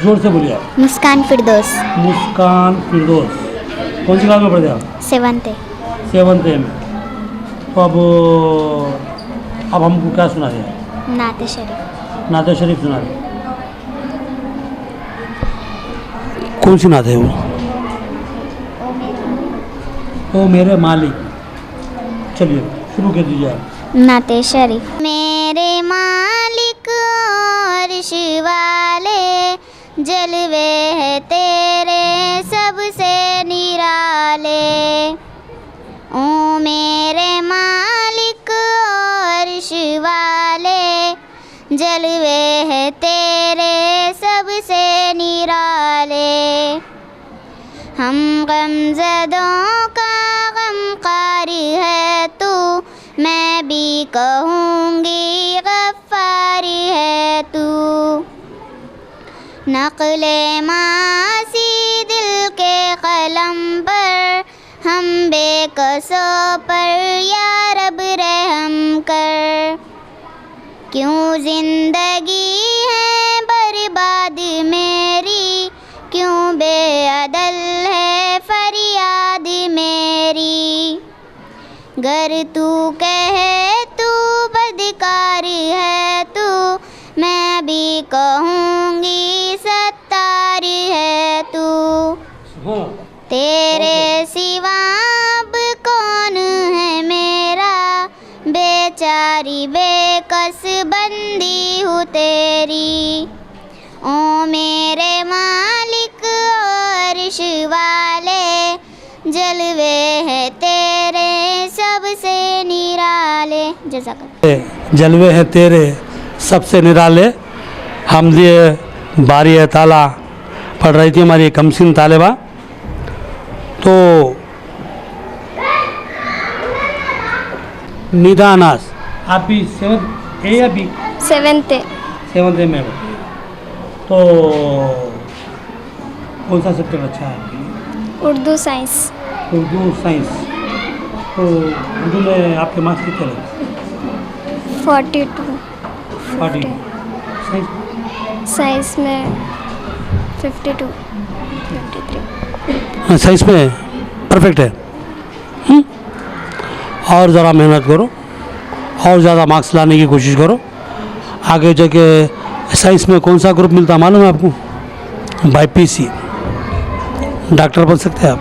जोर से बोलिए। मुस्कान फिरदौस। मुस्कान फिरदौस। कौन सी क्लास में पढ़ते हैं आप? 7th A। 7th A में। तो अब अब हमको क्या सुना रहे? नाते शरीफ। नाते शरीफ सुना रहे। कौन सी नात है वो? ओ मेरे मालिक। चलिए शुरू कर दीजिए आप। नाते शरीफ। मेरे मालिक अर्श वाले, जलवे है तेरे सबसे निराले। ओ मेरे मालिक अर्श वाले, जलवे है तेरे सबसे निराले। हम गमज़दों का गमखारी है तू, मैं भी कहूँगी गफ़ारी है तू। नक़्ले मासी दिल के कलम पर, हम बेकसों पर या रब रहम कर। क्यों ज़िंदगी है बर्बाद मेरी, क्यों बेअदल है फरियाद मेरी। गर तू कहे तू बदकार है तू, मैं भी कहूँगी सत्तार है तू। तेरे सिवा अब कौन है मेरा, बेचारी बेकस बंदी हूँ तेरी। ओ मेरे मालिक अर्श वाले, जलवे है तेरे सबसे निराले। जज़ाकल्लाह। जलवे हैं तेरे सबसे निराले। हम ये बारी ताला पढ़ रही थी हमारी कमसिन तालिबा। तो निदा अनास, आप भी 7th ए या बी? 7th। 7th में हो। तो कौन सा सब्जेक्ट अच्छा है आपके लिए? उर्दू साइंस। उर्दू साइंस। तो उर्दू में आपके मार्क्स कितने लगे? 42। 40। साइंस में 52, 53। साइंस में परफेक्ट है। और ज़रा मेहनत करो और ज़्यादा मार्क्स लाने की कोशिश करो। आगे जाके साइंस में कौन सा ग्रुप मिलता है मालूम है आपको? BPC, डॉक्टर बन सकते हैं आप।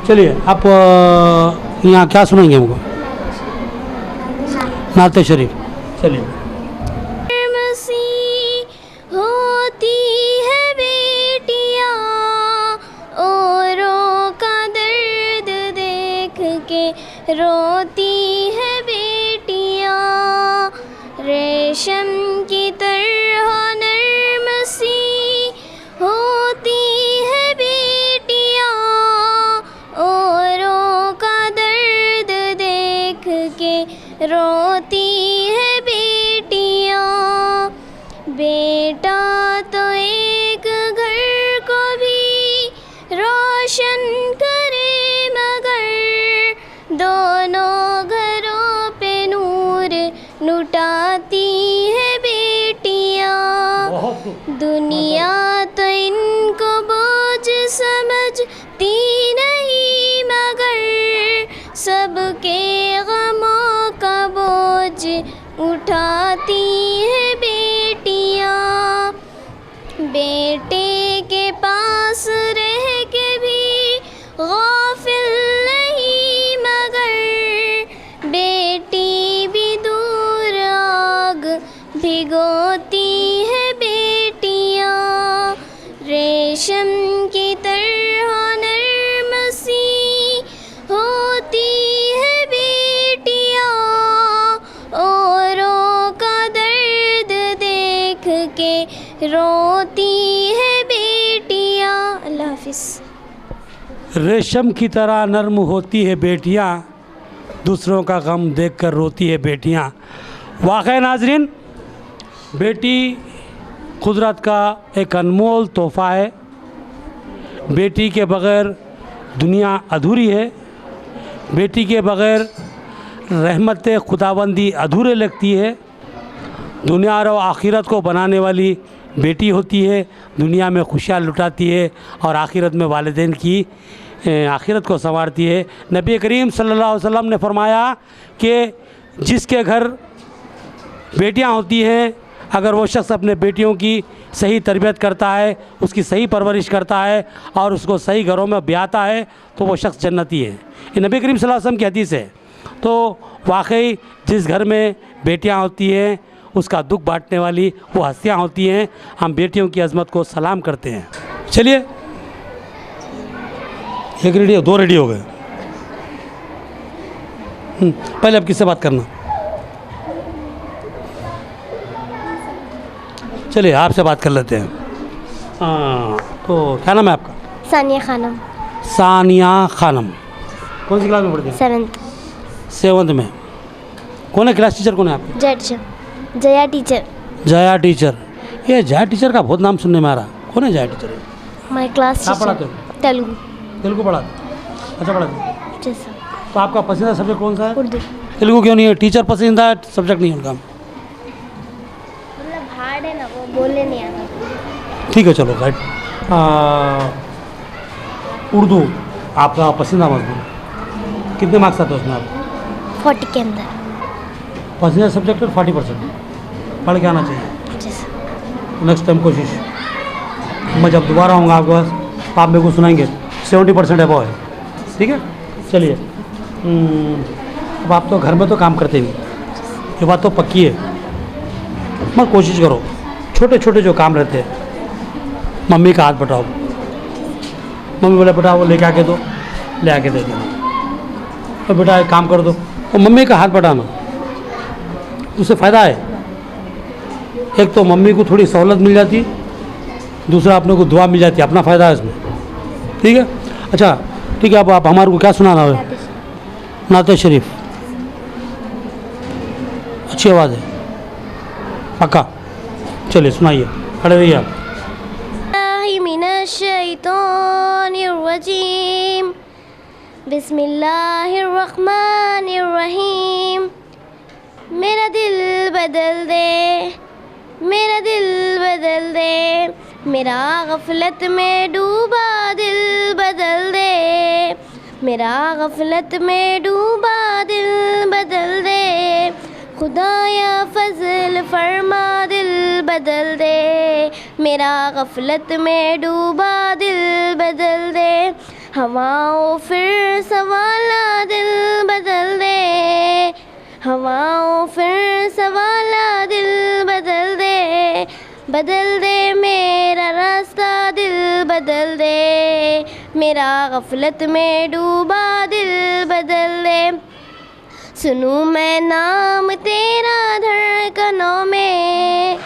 चलिए आप यहाँ क्या सुनाएंगे हमको? नाते शरीफ। चलिए। होती है बेटियाँ औरों का दर्द देख के, रोती है बेटियाँ रेशम की तरह नर्म सी। होती है बेटियाँ औरों का दर्द देख के, रोती है बेटियाँ। बेटा तो एक घर को भी रोशन करे, मगर दोनों घरों पे नूर लुटाती है बेटियाँ। दुनिया तो इनको बोझ समझती नहीं, मगर सबके गमों का बोझ उठाती है बेटियाँ। बेटे के पास रह के भी गाफिल नहीं, मगर बेटी भी दूर आग भिगोती है बेटियाँ। रेशम की तरह नर्म सी होती है बेटियाँ, औरों का दर्द देख के रोती है बेटियाँ। अल्लाह हाफिज़। रेशम की तरह नर्म होती है बेटियाँ, दूसरों का गम देखकर रोती है बेटियाँ। वाक़ई नाज़रीन, बेटी कुदरत का एक अनमोल तोहफ़ा है। बेटी के बग़ैर दुनिया अधूरी है। बेटी के बग़ैर रहमत खुदाबंदी अधूरे लगती है। दुनिया और आखिरत को बनाने वाली बेटी होती है। दुनिया में खुशियाँ लुटाती है और आखिरत में वालिदैन की आखिरत को संवारती है। नबी करीम सल्लल्लाहु अलैहि वसल्लम ने फरमाया कि जिसके घर बेटियां होती हैं, अगर वो शख्स अपने बेटियों की सही तरबियत करता है, उसकी सही परवरिश करता है और उसको सही घरों में ब्याता है, तो वो शख्स जन्नती है। ये नबी करीम सल्लल्लाहु अलैहि वसल्लम की हदीस है। तो वाकई जिस घर में बेटियां होती हैं उसका दुख बांटने वाली वो हस्तियाँ होती हैं। हम बेटियों की अज़मत को सलाम करते हैं। चलिए, एक रेडी, दो रेडी हो गए। पहले अब किससे बात करना? चलिए आपसे बात कर लेते हैं। हाँ, तो क्या नाम है आपका? सानिया खानम। सानिया खानम। कौन सी क्लास में पढ़ती हैं? 7th में। कौन है क्लास टीचर? कौन है आपकी? जया टीचर। जया टीचर। ये जया टीचर का बहुत नाम सुनने में आ रहा। कौन है जया टीचर? माय क्लास क्या टीचर। पढ़ाते हो? तेलुगु। तेलुगु पढ़ाते? अच्छा पढ़ाते। जैसा तो आपका पसंदीदा सब्जेक्ट कौन सा है? उर्दू। तेलुगु क्यों नहीं है? टीचर पसंदीदा सब्जेक्ट नहीं है उनका? मतलब हार्ड है ना, वो बोलने नहीं आता। ठीक है, चलो राइट। उर्दू आपका पसंदीदा मजमून, कितने मार्क्स आते हैं उसमें आप? 40 के अंदर। पसंदीदा सब्जेक्ट 40% पढ़ के आना चाहिए। जैसा नेक्स्ट टाइम कोशिश, मैं जब दोबारा आऊँगा आपके पास तो आप मेरे को सुनाएंगे 70% अबव है। ठीक है, चलिए। अब आप तो घर में तो काम करते नहीं, ये बात तो पक्की है। मगर कोशिश करो, छोटे छोटे जो काम रहते हैं, मम्मी का हाथ बटाओ। मम्मी बोले बेटा वो लेके आके दो, ले आके दे देना। तो बेटा एक काम कर दो, तो मम्मी का हाथ बटाना, उससे फ़ायदा है। एक तो मम्मी को थोड़ी सहूलत मिल जाती, दूसरा अपने को दुआ मिल जाती है, अपना फ़ायदा है इसमें। ठीक है, अच्छा ठीक है। अब आप हमारे को क्या सुनाना है? नाते शरीफ। अच्छी आवाज़ है, पक्का। चलिए सुनाइए, खड़े रहिए आप। मिनश्शैतानिर्रजीम। बिस्मिल्लाहिर्रहमानिर्रहीम। मेरा दिल बदल दे, मेरा दिल बदल दे, मेरा गफलत में डूबा दिल बदल दे, मेरा गफलत में डूबा दिल बदल दे, खुदाया फजल फरमा दिल बदल दे, मेरा गफलत में डूबा दिल बदल दे, हवाओं फिर सवाला दिल बदल दे, हवाओं फिर सवाला दिल बदल दे, बदल दे मेरा रास्ता दिल बदल दे, मेरा गफलत में डूबा दिल बदल दे, सुनूं मैं नाम तेरा धड़कनों में,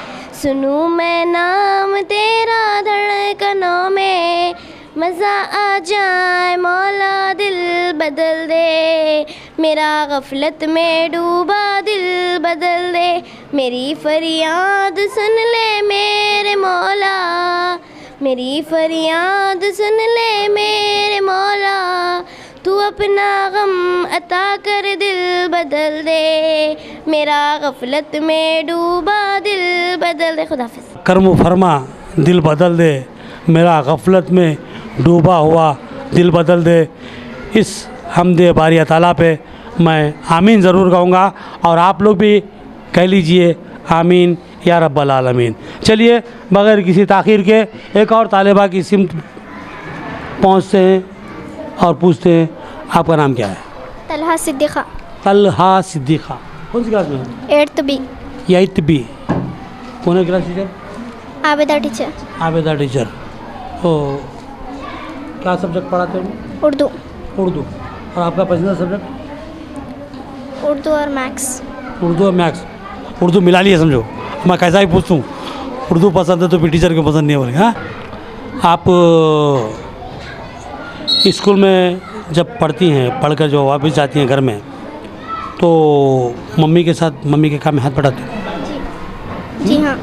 सुनूं मैं नाम तेरा धड़कनों में, मज़ा आ जाए मौला दिल बदल दे, मेरा गफलत में डूबा दिल बदल दे, मेरी फरियाद सुन ले मेरे मौला, मेरी फरियाद सुन ले मेरे मौला, तू अपना गम अता कर दिल बदल दे, मेरा गफलत में डूबा दिल बदल दे। खुदाफिज। कर्म फरमा दिल बदल दे, मेरा गफलत में डूबा हुआ दिल बदल दे। इस हमदे बारी ताला पे मैं आमीन ज़रूर कहूँगा और आप लोग भी कह लीजिए आमीन या रब्बल आलमीन। चलिए बग़ैर किसी ताख़ीर के एक और तालिबा की सिमत पहुँचते हैं और पूछते हैं आपका नाम क्या है? तलहा सिद्दीक़ा। तलहा सिद्दीक़ा। कौन सी क्लास में? 8th B। 8th B। कौन है class teacher? Abeda teacher. Abeda teacher. तो क्या सब्जेक्ट पढ़ाते हैं? उर्दू। उर्दू। और आपका पसंदीदा सब्जेक्ट? उर्दू और मैथ्स। उर्दू और मैथ्स। उर्दू मिला लिया समझो, मैं कैसा ही पूछूँ, उर्दू पसंद है तो फिर टीचर को पसंद नहीं बोलेंगे। हाँ, आप स्कूल में जब पढ़ती हैं, पढ़कर जो वापस जाती हैं घर में, तो मम्मी के साथ मम्मी के काम में हाथ बढ़ाती हैं? जी हाँ।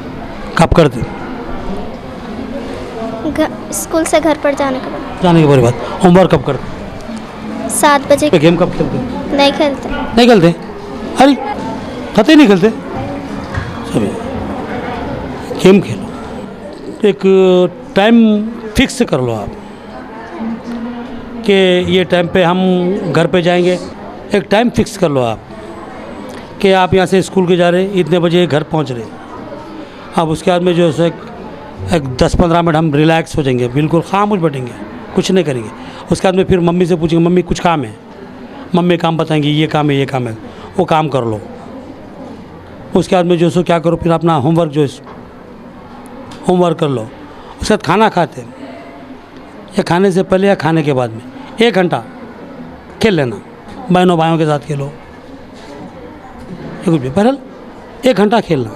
कब करते? स्कूल से घर पर जाने के बाद। जाने के बड़ी बात। होमवर्क कब करते? 7 बजे। गेम कब खेलते? नहीं खेलते। नहीं खेलते? अरे कतई नहीं खेलते? सभी गेम खेलो। एक टाइम फिक्स कर लो आप कि ये टाइम पे हम घर पे जाएंगे। एक टाइम फिक्स कर लो आप कि आप यहाँ से स्कूल के जा रहे, इतने बजे घर पहुँच रहे। अब उसके बाद में जो है एक 10-15 मिनट हम रिलैक्स हो जाएंगे, बिल्कुल खामोश बैठेंगे, कुछ नहीं करेंगे। उसके बाद में फिर मम्मी से पूछेंगे, मम्मी कुछ काम है, मम्मी काम बताएंगी, ये काम है, ये काम है, वो काम कर लो। उसके बाद में जो सो क्या करो, फिर अपना होमवर्क जो है होमवर्क कर लो। उसके बाद खाना खाते हैं, या खाने से पहले या खाने के बाद में 1 घंटा खेल लेना, बहनों भाइयों के साथ खेलो, ये कुछ भी, बहरहाल 1 घंटा खेलना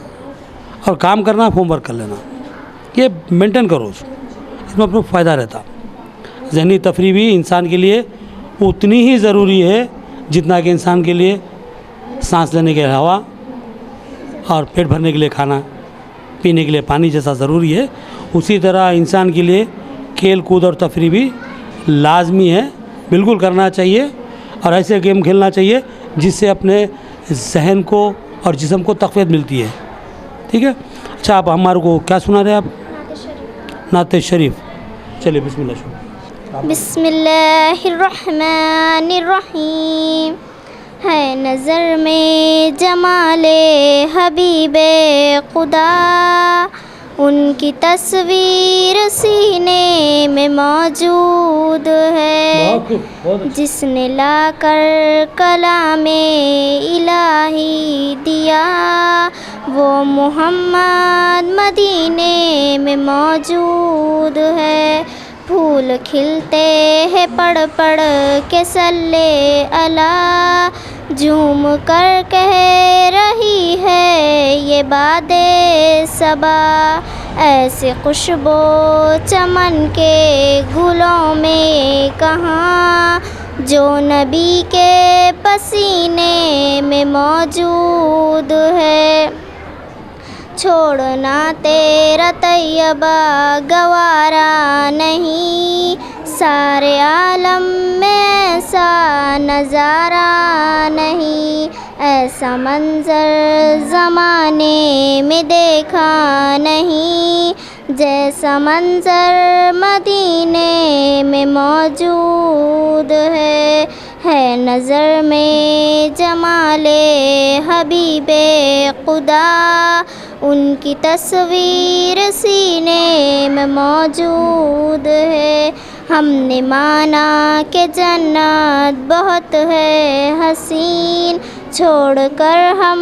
और काम करना, होमवर्क कर लेना, ये मेंटेन करो, इसमें अपना फ़ायदा रहता। ज़हनी तफरी भी इंसान के लिए उतनी ही ज़रूरी है जितना कि इंसान के लिए सांस लेने के लिए हवा और पेट भरने के लिए खाना, पीने के लिए पानी जैसा ज़रूरी है, उसी तरह इंसान के लिए खेल कूद और तफरी भी लाजमी है, बिल्कुल करना चाहिए। और ऐसे गेम खेलना चाहिए जिससे अपने जहन को और जिस्म को तक़वियत मिलती है। ठीक है, अच्छा आप हमारे को क्या सुना रहे हैं आप? नाते शरीफ। चलिए बिस्मिल्लाह शुरू। बिस्मिल्लाहिर्रहमानिर्रहीम। है नज़र में जमाले हबीबे खुदा, उनकी तस्वीर सीने में मौजूद है, जिसने लाकर कलामे इलाही दिया, वो मोहम्मद मदीने में मौजूद है। फूल खिलते हैं पढ़ पढ़ के सल्ले अला, झूम कर कह रही है ये बादे सबा। ऐसे खुशबू चमन के गुलों में कहाँ, जो नबी के पसीने में मौजूद है। छोड़ना तेरा तैयबा गवारा नहीं, सारे आलम में ऐसा नज़ारा नहीं। ऐसा मंज़र ज़माने में देखा नहीं, जैसा मंज़र मदीने में मौजूद है नज़र में जमाले हबीबे खुदा, उनकी तस्वीर सीने में मौजूद है। हमने माना कि जन्नत बहुत है हसीन, छोड़कर हम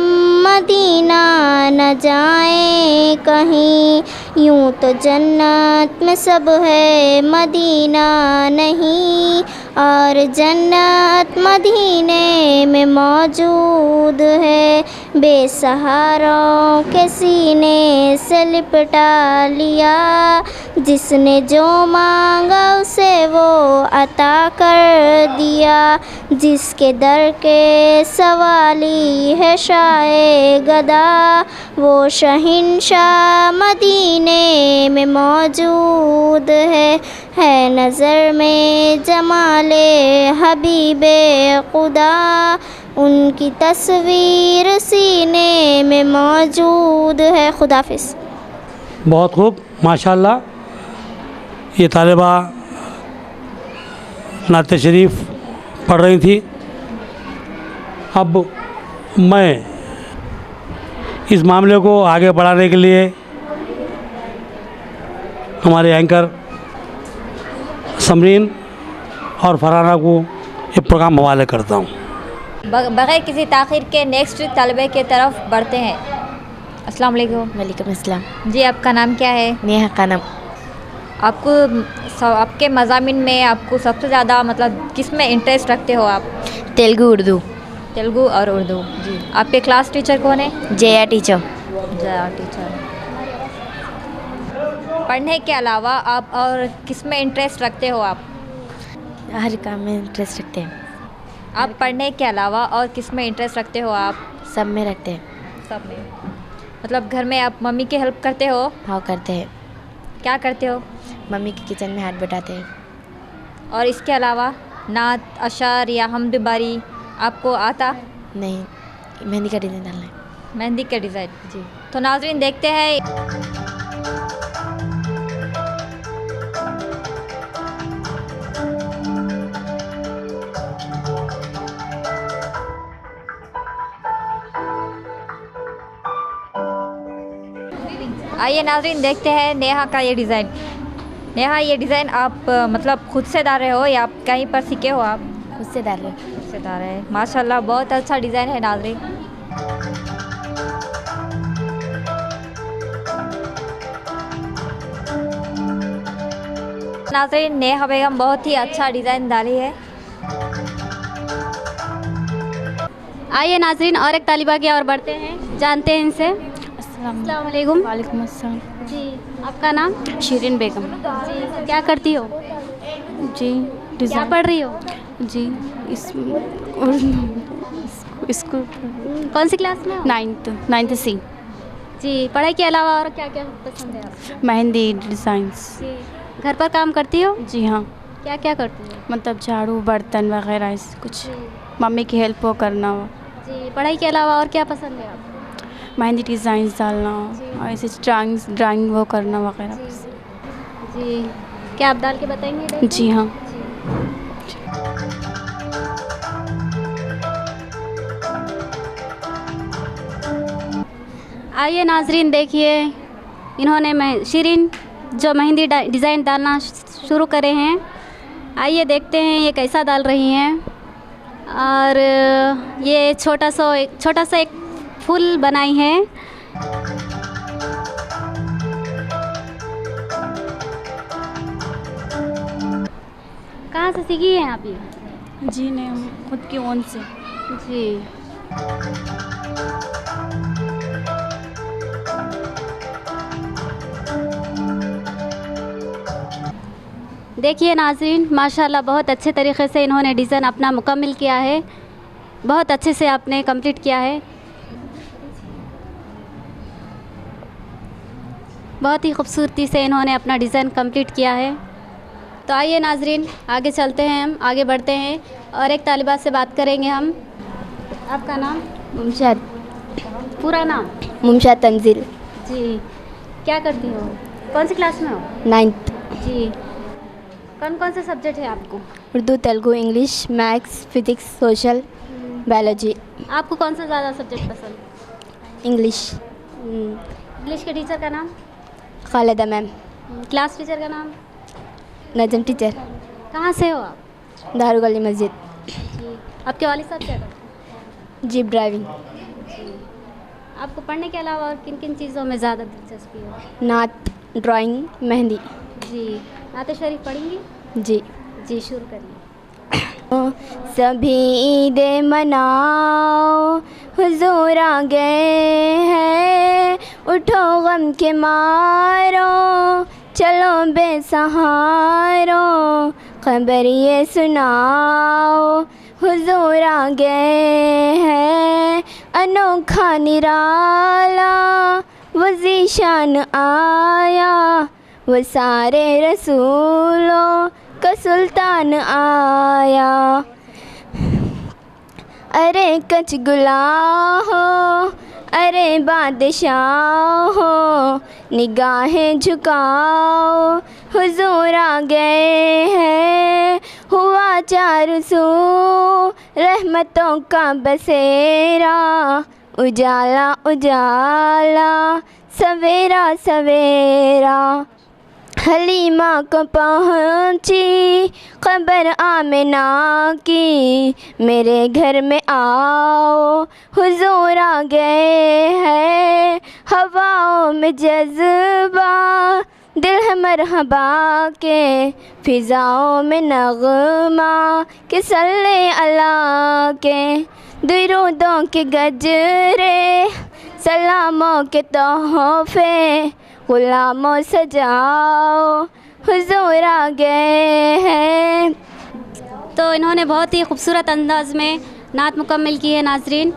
मदीना न जाएं कहीं। यूं तो जन्नत में सब है मदीना नहीं, और जन्नत मदीने में मौजूद है। बेसहारों के सीने से लिपटा लिया, जिसने जो मांगा उसे वो अता कर दिया। जिसके दर के सवाली है शाए गदा, वो शहिंशाह मदीने में मौजूद है नज़र में जमाले हबीबे खुदा, उनकी तस्वीर सीने में मौजूद है। खुदाफिज। बहुत खूब, माशाल्लाह। ये तालिबा नाते शरीफ पढ़ रही थी। अब मैं इस मामले को आगे बढ़ाने के लिए हमारे एंकर समरीन और फरहाना को ये प्रोग्राम हवाले करता हूँ। बगैर किसी ताख़ीर के नेक्स्ट तलबे की तरफ बढ़ते हैं। अस्सलाम वालेकुम। वालेकुम अस्सलाम। जी, आपका नाम क्या है? नेहा खानम। आपके मज़ामिन में आपको सबसे ज़्यादा मतलब किस में इंटरेस्ट रखते हो आप? तेलुगु उर्दू। तेलुगु और उर्दू। जी। आपके क्लास टीचर कौन है? जया टीचर। जया टीचर। पढ़ने के अलावा आप और किस में इंटरेस्ट रखते हो आप? हर काम में इंटरेस्ट रखते हैं। आप पढ़ने के अलावा और किस में इंटरेस्ट रखते हो आप? सब में रखते हैं। सब में। मतलब घर में आप मम्मी की हेल्प करते हो? हाँ करते हैं। क्या करते हो? मम्मी के किचन में हाथ बटाते हैं। और इसके अलावा नात, अशार या हमद बारी आपको आता? नहीं, मेहंदी का डिज़ाइन डालना है। मेहंदी का डिज़ाइन। जी। तो नाज़रीन देखते हैं आइए नाज़रीन देखते हैं नेहा का ये डिज़ाइन। नेहा ये डिज़ाइन आप मतलब खुद से डाल रहे हो या आप कहीं पर सीखे हो आप? खुद से डाल रहे हैं। खुद से डाल रहे हैं। माशाल्लाह बहुत अच्छा डिज़ाइन है नाज़रीन। नाज़रीन नेहा बेगम बहुत ही अच्छा डिज़ाइन डाली है। आइए नाज़रीन और एक तालिबा की ओर बढ़ते हैं, जानते हैं इनसे। अस्सलाम वालेकुम। वालेकुम अस्सलाम। जी, आपका नाम? शिरीन बेगम। जी, क्या करती हो? जी क्या डिज़ाइन। पढ़ रही हो? जी स्कूल कौन सी क्लास में हो? 9th C। जी, पढ़ाई के अलावा और क्या क्या पसंद है आपको? मेहंदी डिज़ाइंस। जी, घर पर काम करती हो? जी हाँ, क्या क्या करती हो? मतलब झाड़ू बर्तन वगैरह ऐसे कुछ, मम्मी की हेल्प वो करना, जी, पढ़ाई के अलावा और क्या पसंद है आपको? मेहंदी डिज़ाइंस डालना और ऐसे ड्राइंग वो करना वगैरह। जी, क्या आप डाल के बताएंगे? जी हाँ। आइए नाजरीन देखिए, इन्होंने शिरीन जो मेहंदी डिज़ाइन डालना शुरू करे हैं। आइए देखते हैं ये कैसा डाल रही हैं। और ये छोटा सा एक फूल बनाई है। कहाँ से सीखी हैं आप ये? जी नहीं, हम खुद की ओन से। जी, देखिए नाज़रीन, माशाल्लाह बहुत अच्छे तरीक़े से इन्होंने डिज़ाइन अपना मुकम्मल किया है। बहुत अच्छे से आपने कंप्लीट किया है। बहुत ही खूबसूरती से इन्होंने अपना डिज़ाइन कंप्लीट किया है। तो आइए नाज़रीन आगे चलते हैं, हम आगे बढ़ते हैं और एक तालिबा से बात करेंगे हम। आपका नाम? मुमशाद। पूरा नाम? मुमशाद तंजील। जी, क्या करती हो? कौन सी क्लास में हो? 9th। जी, कौन कौन से सब्जेक्ट है आपको? Urdu, Telugu, English, maths, physics, social, biology. आपको कौन सा ज़्यादा सब्जेक्ट पसंद? इंग्लिश। इंग्लिश के टीचर का नाम? खालिदा मैम। क्लास टीचर का नाम? नजम टीचर। कहाँ से हो आप? दारुगली मस्जिद। जी, आपके वालिद साहब क्या करते हैं? Jeep driving. आपको पढ़ने के अलावा और किन किन चीज़ों में ज़्यादा दिलचस्पी है? नात, ड्राइंग, मेहंदी। जी, नाते शरीफ पढ़ेंगी? जी। जी, शुरू करिए। सभी ईदे मनाओ, हुजूर आ गए हैं, उठो गम के मारो, चलो बेसहारो, खबर ये सुनाओ, हुजूर आ गए हैं, अनोखा निराला वो ज़ीशान आया, वो सारे रसूलों का सुल्तान आया। अरे कच गुला हो, अरे बादशाह हो, निगाहें झुकाओ, हुजूर आ गए हैं, हुआ चार सू रहमतों का बसेरा, उजाला उजाला, सवेरा सवेरा। हलीमा को पहुँची खबर आमिना की, मेरे घर में आओ, हुजूर आ गए हैं, हवाओं में जज्बा, दिल है मरहबा के, फिज़ाओं में नगमा के, सल्ले अला के, दुरूदों के गजरे, सलामों के तोहफे, गुलामों सजाओ, हुजूर आ गए हैं। तो इन्होंने बहुत ही खूबसूरत अंदाज में नात मुकम्मल की है नाजरीन।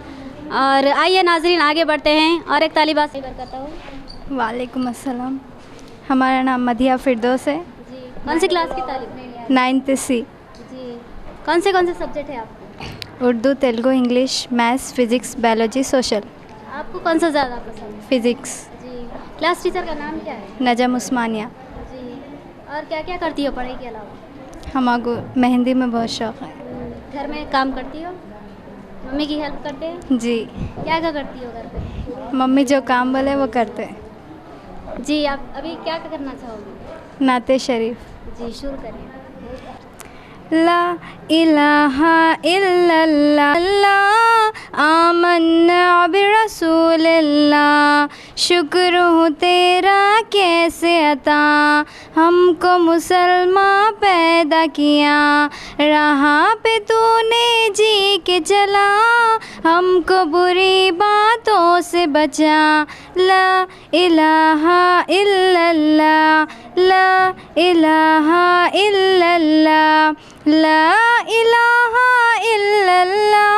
और आइए नाजरीन आगे बढ़ते हैं और एक तालिबा से करता हूँ। वालेकुम अस्सलाम। हमारा नाम मदिया फिरदौस है। जी, कौन सी क्लास की तालिब? 9th C। जी, कौन से सब्जेक्ट है आपको? Urdu, Telugu, English, maths, physics, biology, social. आपको कौन सा ज़्यादा पसंद है? फिज़िक्स। जी, क्लास टीचर का नाम क्या है? नजम उस्मानिया। जी, और क्या क्या करती हो पढ़ाई के अलावा? हमारे मेहंदी में बहुत शौक़ है। घर में काम करती हो? मम्मी की हेल्प करते हैं? जी, क्या क्या करती हो घर पे? मम्मी जो काम बोले वो करते हैं। जी आप अभी क्या करना चाहोगे? नाते शरीफ। जी शुरू करिए। ला इलाहा इल्लल्लाह आमन्ना बिरसूलिल्लाह, शुक्र हूँ तेरा कैसे अता, हमको मुसलमान पैदा किया, राह पे तूने जी के चला, हमको बुरी बातों से बचा। ला इलाहा इल्लल्लाह, ला इलाहा इल्लल्लाह, ला इलाहा इल्लल्लाह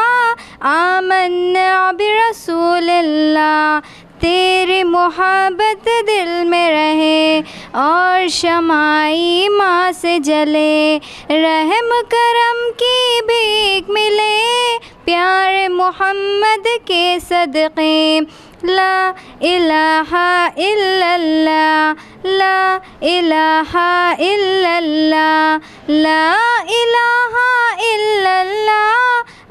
आमन्ना बिरसूलिल्लाह, तेरी मोहब्बत दिल में रहे और शमाई माँ से जले, रहम करम की भीख मिले प्यारे मोहम्मद के सदक़े। ला इलाहा इल्लल्लाह, ला इलाहा इल्लल्लाह, ला इलाहा इल्लल्लाह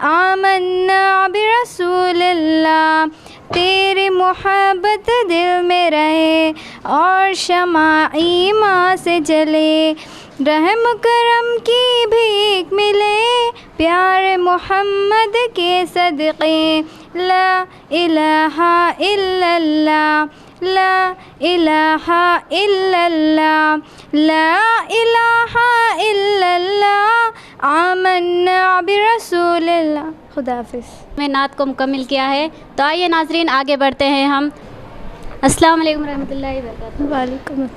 आमन्ना बिरसूलिल्लाह, तेरी मोहब्बत दिल में रहे और शमाई माँ से जले, रहम करम की भीख मिले प्यारे मोहम्मद के सदक़े। ला इलाहा इल्लल्लाह, ला इलाहा इल्लल्लाह, ला इलाहा इल्लल्लाह आमन्ना बिरसूलिल्लाह। खुदा हाफ़िज़। में नात को मुकम्मिल किया है। तो आइए नाज़रीन आगे बढ़ते हैं हम। अस्सलाम वालेकुम रहमतुल्लाहि व बरकातुहू। वालेकुम।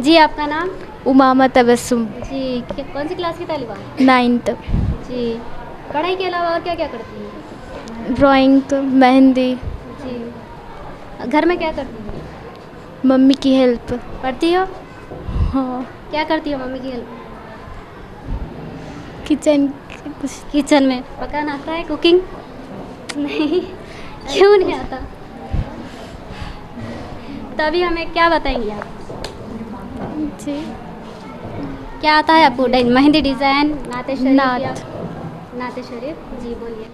जी आपका नाम? उमामा तबस्सुम। जी कौन सी क्लास की तालिबा? 9th। जी पढ़ाई के अलावा और क्या क्या करती हैं? ड्राइंग, मेहंदी। जी घर में क्या करती हैं? मम्मी की हेल्प। पढ़ती हो? हाँ। क्या करती हो मम्मी की हेल्प? किचन किचन में पकाना आता है? कुकिंग नहीं? क्यों नहीं आता? तभी हमें क्या बताएंगी आप? जी क्या आता है आपको? मेहंदी डिज़ाइन, नाते शरीफ? नात। नाते शरीफ। जी बोलिए।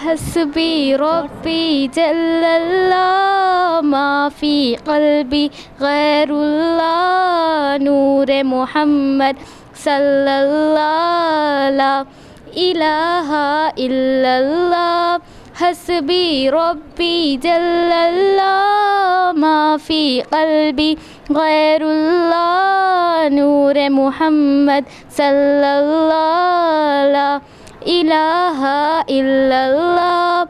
हस्बी रब्बी जल्लल्लाह माफ़ी क़ल्बी गैरुल्लाह, नूरे मोहम्मद सल्लल्लाह, ला इलाहा इल्लल्लाह, हस्बी रब्बी जल्लल्लाह माफ़ी क़ल्बी गैरुल्लाह, नूरे मोहम्मद सल्लल्लाह, ला इलाहा इल्लल्लाह।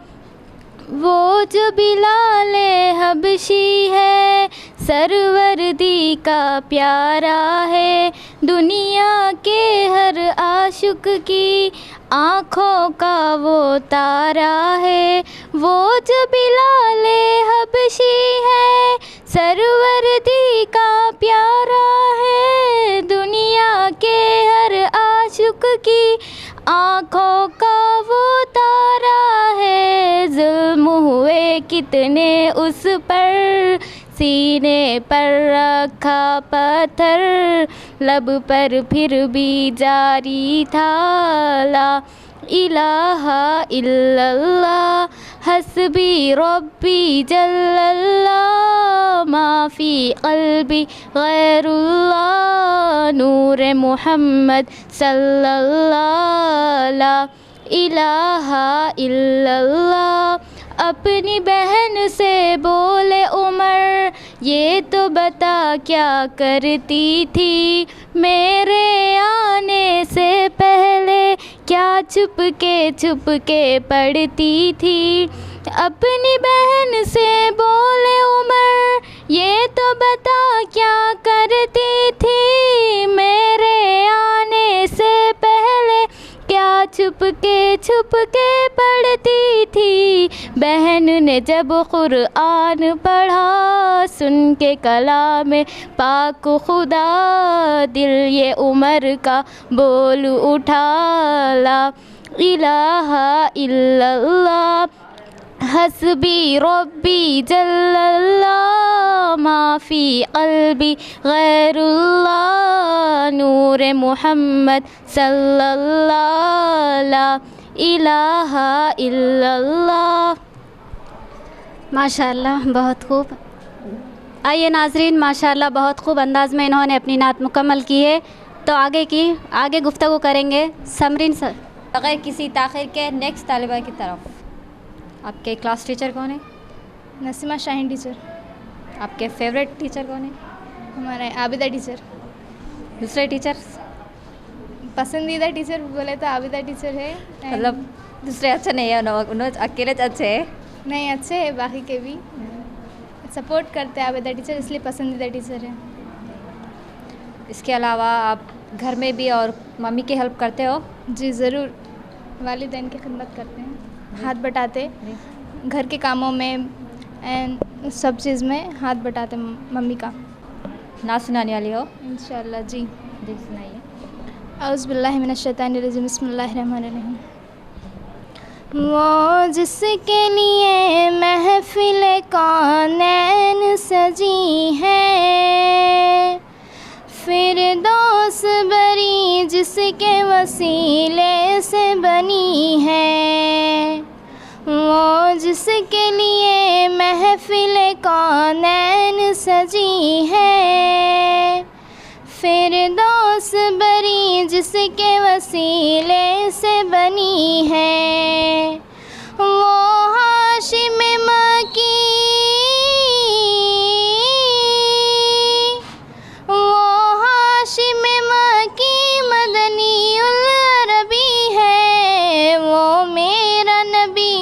वो जो बिलाले हबशी है, सरवरदी का प्यारा है, दुनिया के हर आशिक की आँखों का वो तारा है। वो जो बिलाले हबशी है, सरवरदी का प्यारा है, दुनिया के हर आशिक की आँखों का वो तारा है। जुल्म हुए कितने उस पर, सीने पर रखा पत्थर, लब पर फिर भी जारी था, ला इलाहा इल्लल्लाह, हस्बी रब्बी जल्लल्लाह माफ़ी क़ल्बी गैरुल्लाह, नूरे मोहम्मद सल्लल्लाह, ला इलाहा इल्लल्लाह। अपनी बहन से बोले उमर, ये तो बता क्या करती थी, मेरे आने से पहले क्या छुप के पढ़ती थी। अपनी बहन से बोले उमर, ये तो बता क्या करती थी, मेरे आने से पहले क्या छुप के पढ़ती थी। बहन ने जब कुरान पढ़ा, सुन के कलाम पाक खुदा, दिल ये उमर का बोल उठा, ला इलाहा इल्लल्लाह, हस्बी रब्बी जल्लल्लाह माफ़ी क़ल्बी गैरुल्लाह, नूरे मोहम्मद सल्लल्लाह, ला इलाहा इल्लल्लाह। माशाअल्लाह बहुत खूब। आइए नाजरीन, माशाल्लाह बहुत खूब अंदाज में इन्होंने अपनी नात मुकम्मल की है। तो आगे गुफ्तगू करेंगे समरीन सर। बगैर किसी ताख़िर के नेक्स्ट तालिबा की तरफ, आपके क्लास टीचर कौन है? नसीमा शाहीन टीचर। आपके फेवरेट टीचर कौन है? हमारे आबिदा टीचर। दूसरे टीचर? पसंदीदा टीचर बोले तो आबिदा टीचर है। मतलब दूसरे अच्छे नहीं है, उन्होंने अकेले अच्छे है? नहीं, अच्छे है, बाकी के भी सपोर्ट करते हैं आबिदा टीचर, इसलिए पसंदीदा टीचर है। इसके अलावा आप घर में भी और मम्मी की हेल्प करते हो? जी ज़रूर, वालिदैन की खिदमत करते हैं, हाथ बटाते घर के कामों में एंड सब चीज़ में हाथ बटाते मम्मी का। नात सुनाने वाली हो? इंशाल्लाह जी। जी सुनाइए। औज़ु बिल्लाहि मिनश शैतानिर रजीम, बिस्मिल्लाहिर रहमानिर रहीम। वो जिसके लिए महफिल कौनैन सजी है, फिरदौस बरी जिसके वसीले से बनी है। वो जिसके लिए महफिल कौनैन सजी है, फिरदौस बरी जिसके वसीले से बनी है। वो हाशिम मकी, वो हाशिम मकी मदनी उल अरबी है। वो मेरा नबी,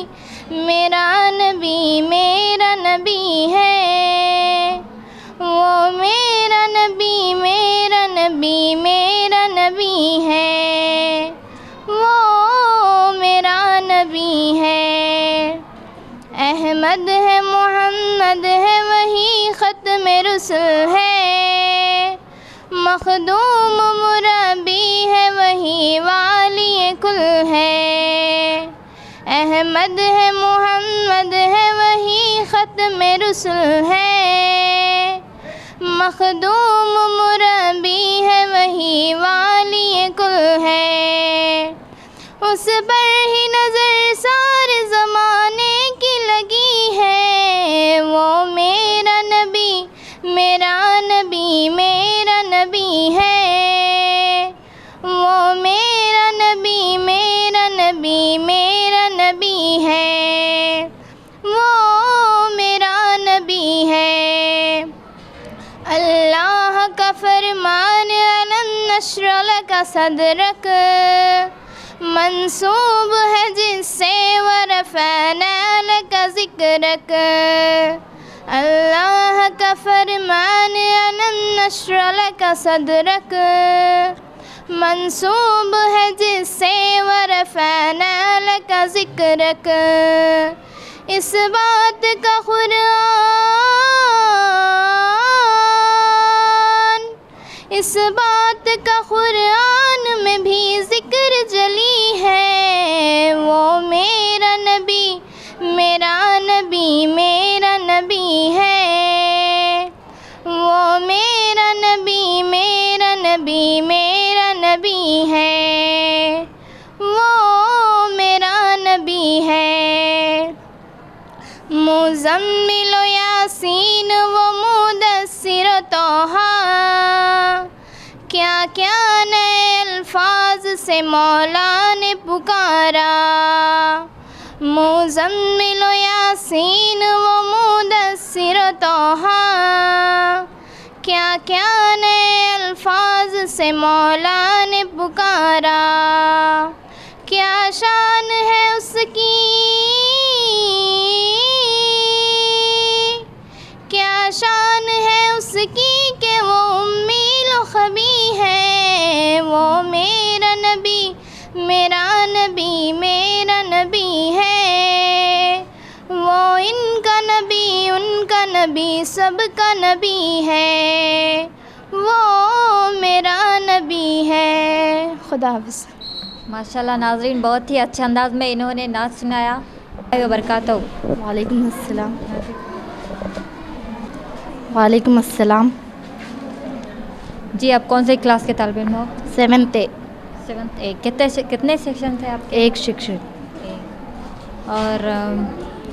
मेरा नबी, मेरा नबी है। वो मेरा नबी, मेरा नबी, मेरा नबी है। वो मेरा नबी है। अहमद है, मोहम्मद है, वही ख़त्म रुsul है। मखदूम मुरब्बी है, वही वाली कुल है। अहमद है, मोहम्मद है, वही ख़त्म रुsul है। मखदूम मुरब्बी है, वही वाली कुल है। उस पर ही नज़र सारे ज़माने की लगी है। वो मेरा नबी, मेरा नबी, मेरा नबी है। वो मेरा नबी, मेरा नबी, मेरा नबी है। वो मेरा नबी है। अल्लाह का फरमान अलम नश्र लका सदरक, मंसूब है जिससे वरफ़अना लका ज़िक्रक। अल्लाह का फरमान अलम नश्र लका सदरक, मंसूब है जिससे वरफ़अना लका ज़िक्रक। इस बात का इस बात का कुरान में भी ज़िक्र जली है। वो मेरा नबी, मेरा नबी, मेरा नबी है। वो मेरा नबी, मेरा नबी, मेरा नबी है। वो मेरा नबी है। मुज़म्मिल यासीन व मुदस्सिर तोहा, क्या क्या नए अल्फाज से मौला ने पुकारा। मुज़म्मिल यासीन व मुदस्सिर तोहा, क्या क्या नए अल्फाज से मौला ने पुकारा। क्या शान है उसकी, क्या शान है उसकी कि वो उम्मील ख़बी है। वो मेरा नबी, मेरा नबी, मेरा नबी है। वो इनका नबी, उनका नबी, सबका नबी है। वो मेरा नबी है। खुदा हाफ़िज़। माशाल्लाह नाज़रीन, बहुत ही अच्छे अंदाज में इन्होंने नात सुनाया। बरकातहू। वालेकुम अस्सलाम। वालेकुम अस्सलाम। जी, आप कौन से क्लास के तालिब इल्म हो? 7th A। 7th A। कितने सेक्शन थे आपके? एक शिक्षक। और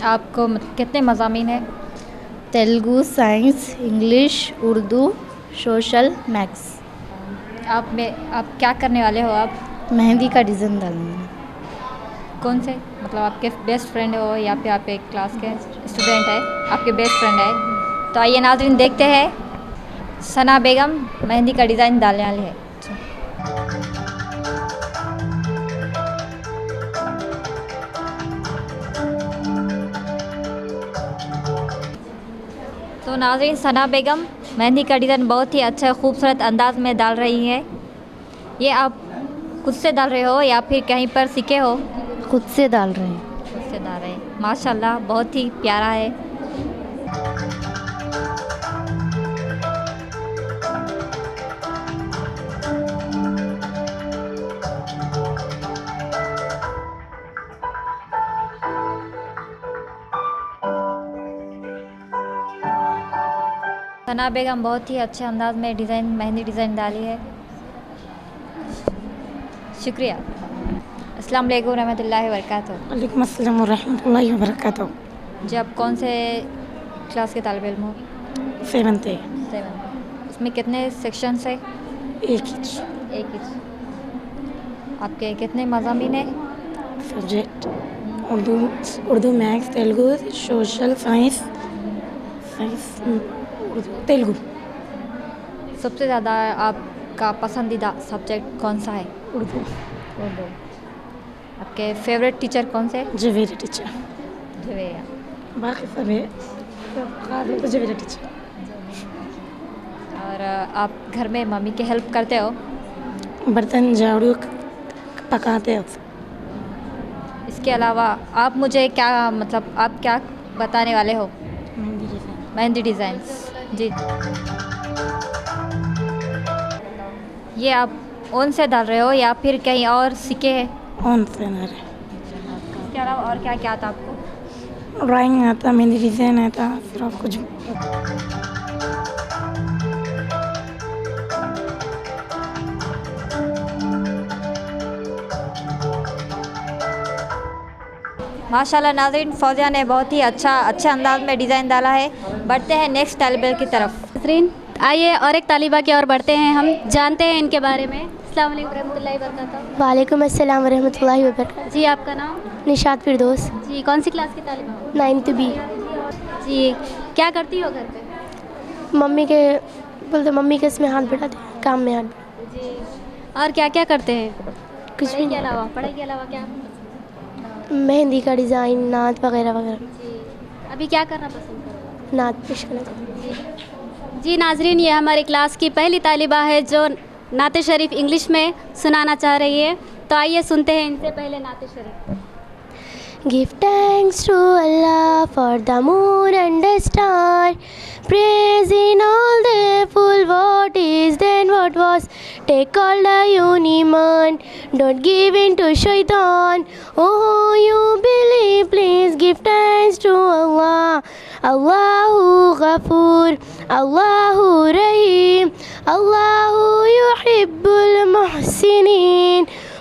आपको कितने मज़ामीन हैं? Telugu, science, English, Urdu, social, maths. आप क्या करने वाले हो आप? मेहंदी का डिज़ाइन डालना है। कौन से मतलब आपके बेस्ट फ्रेंड हो या फिर आप एक क्लास के स्टूडेंट है, आपके बेस्ट फ्रेंड है? तो आइए नाज़रीन देखते हैं सना बेगम मेहंदी का डिज़ाइन डालने वाली है। तो नाज़रीन सना बेगम मेहंदी का डिज़ाइन बहुत ही अच्छा खूबसूरत अंदाज में डाल रही है। ये आप खुद से डाल रहे हो या फिर कहीं पर सीखे हो? खुद से डाल रहे हैं। खुद से डाल रहे हैं। माशाल्लाह बहुत ही प्यारा है। सना बेगम बहुत ही अच्छे अंदाज में मेहंदी डिज़ाइन डाली है। शुक्रिया। अस्सलाम वालेकुम रहमतुल्लाहि व बरकातहू। वालेकुम अस्सलाम व रहमतुल्लाहि व बरकातहू। जी आप कौन से क्लास के तालिब इल्म हो? 7th। उसमें कितने सेक्शंस है? एक ही। आपके कितने मज़ामीन है? Subject Urdu, maths, Telugu, social, science, Urdu, Telugu. सबसे ज़्यादा आपका पसंदीदा सब्जेक्ट कौन सा है? उर्दू। आपके फेवरेट टीचर कौन से? जवेरी टीचर। जवेरिया। बाकी सब है तो जवेरी टीचर। और आप घर में मम्मी की हेल्प करते हो? बर्तन झाड़ू पकाते हो। इसके अलावा आप मुझे क्या मतलब आप क्या बताने वाले हो? मेहंदी डिज़ाइंस। जी ये आप ऑन से डाल रहे हो या फिर कहीं और सीखे हैं? ऑन से डाल रहे। इसके अलावा और क्या क्या आता आपको? ड्राइंग आता, मेहंदी डिज़ाइन आता, फिर और कुछ। माशाल्लाह नाज़रीन फौजिया ने बहुत ही अच्छे अंदाज में डिज़ाइन डाला है। बढ़ते हैं नेक्स्ट तालिबे की तरफ। नाज़रीन आइए और एक तालिबा की ओर बढ़ते हैं, हम जानते हैं इनके बारे में। अस्सलाम वालेकुम रहमतुल्लाहि व बरकातहू। वालेकुम अस्सलाम वरहमतुल्लाहि वबरकातुहू। जी आपका नाम? निशात फिरदौस। जी कौन सी क्लास की तालिबा हो? 9th B। जी क्या करती हो घर पे? मम्मी के इसमें हाथ बढ़ाते हैं, काम में हाथ। जी और क्या क्या करते हैं? कुछ भी के अलावा पढ़ाई के अलावा क्या? मेहंदी का डिज़ाइन, नात वगैरह वगैरह। जी अभी क्या करना पसंद करोगे? नात पेश करना। जी नाज़रीन ये हमारी क्लास की पहली तालिबा है जो नात शरीफ इंग्लिश में सुनाना चाह रही है। तो आइए सुनते हैं इनसे पहले नात शरीफ। Give thanks to Allah for the moon and the star. Praise in all the full what is then what was. Take all the uniman, don't give in to shaitan. Oh, you believe, please give thanks to Allah. Allahu Ghafoor, Allahu Rahim, Allahu yuhibbul muhsinin.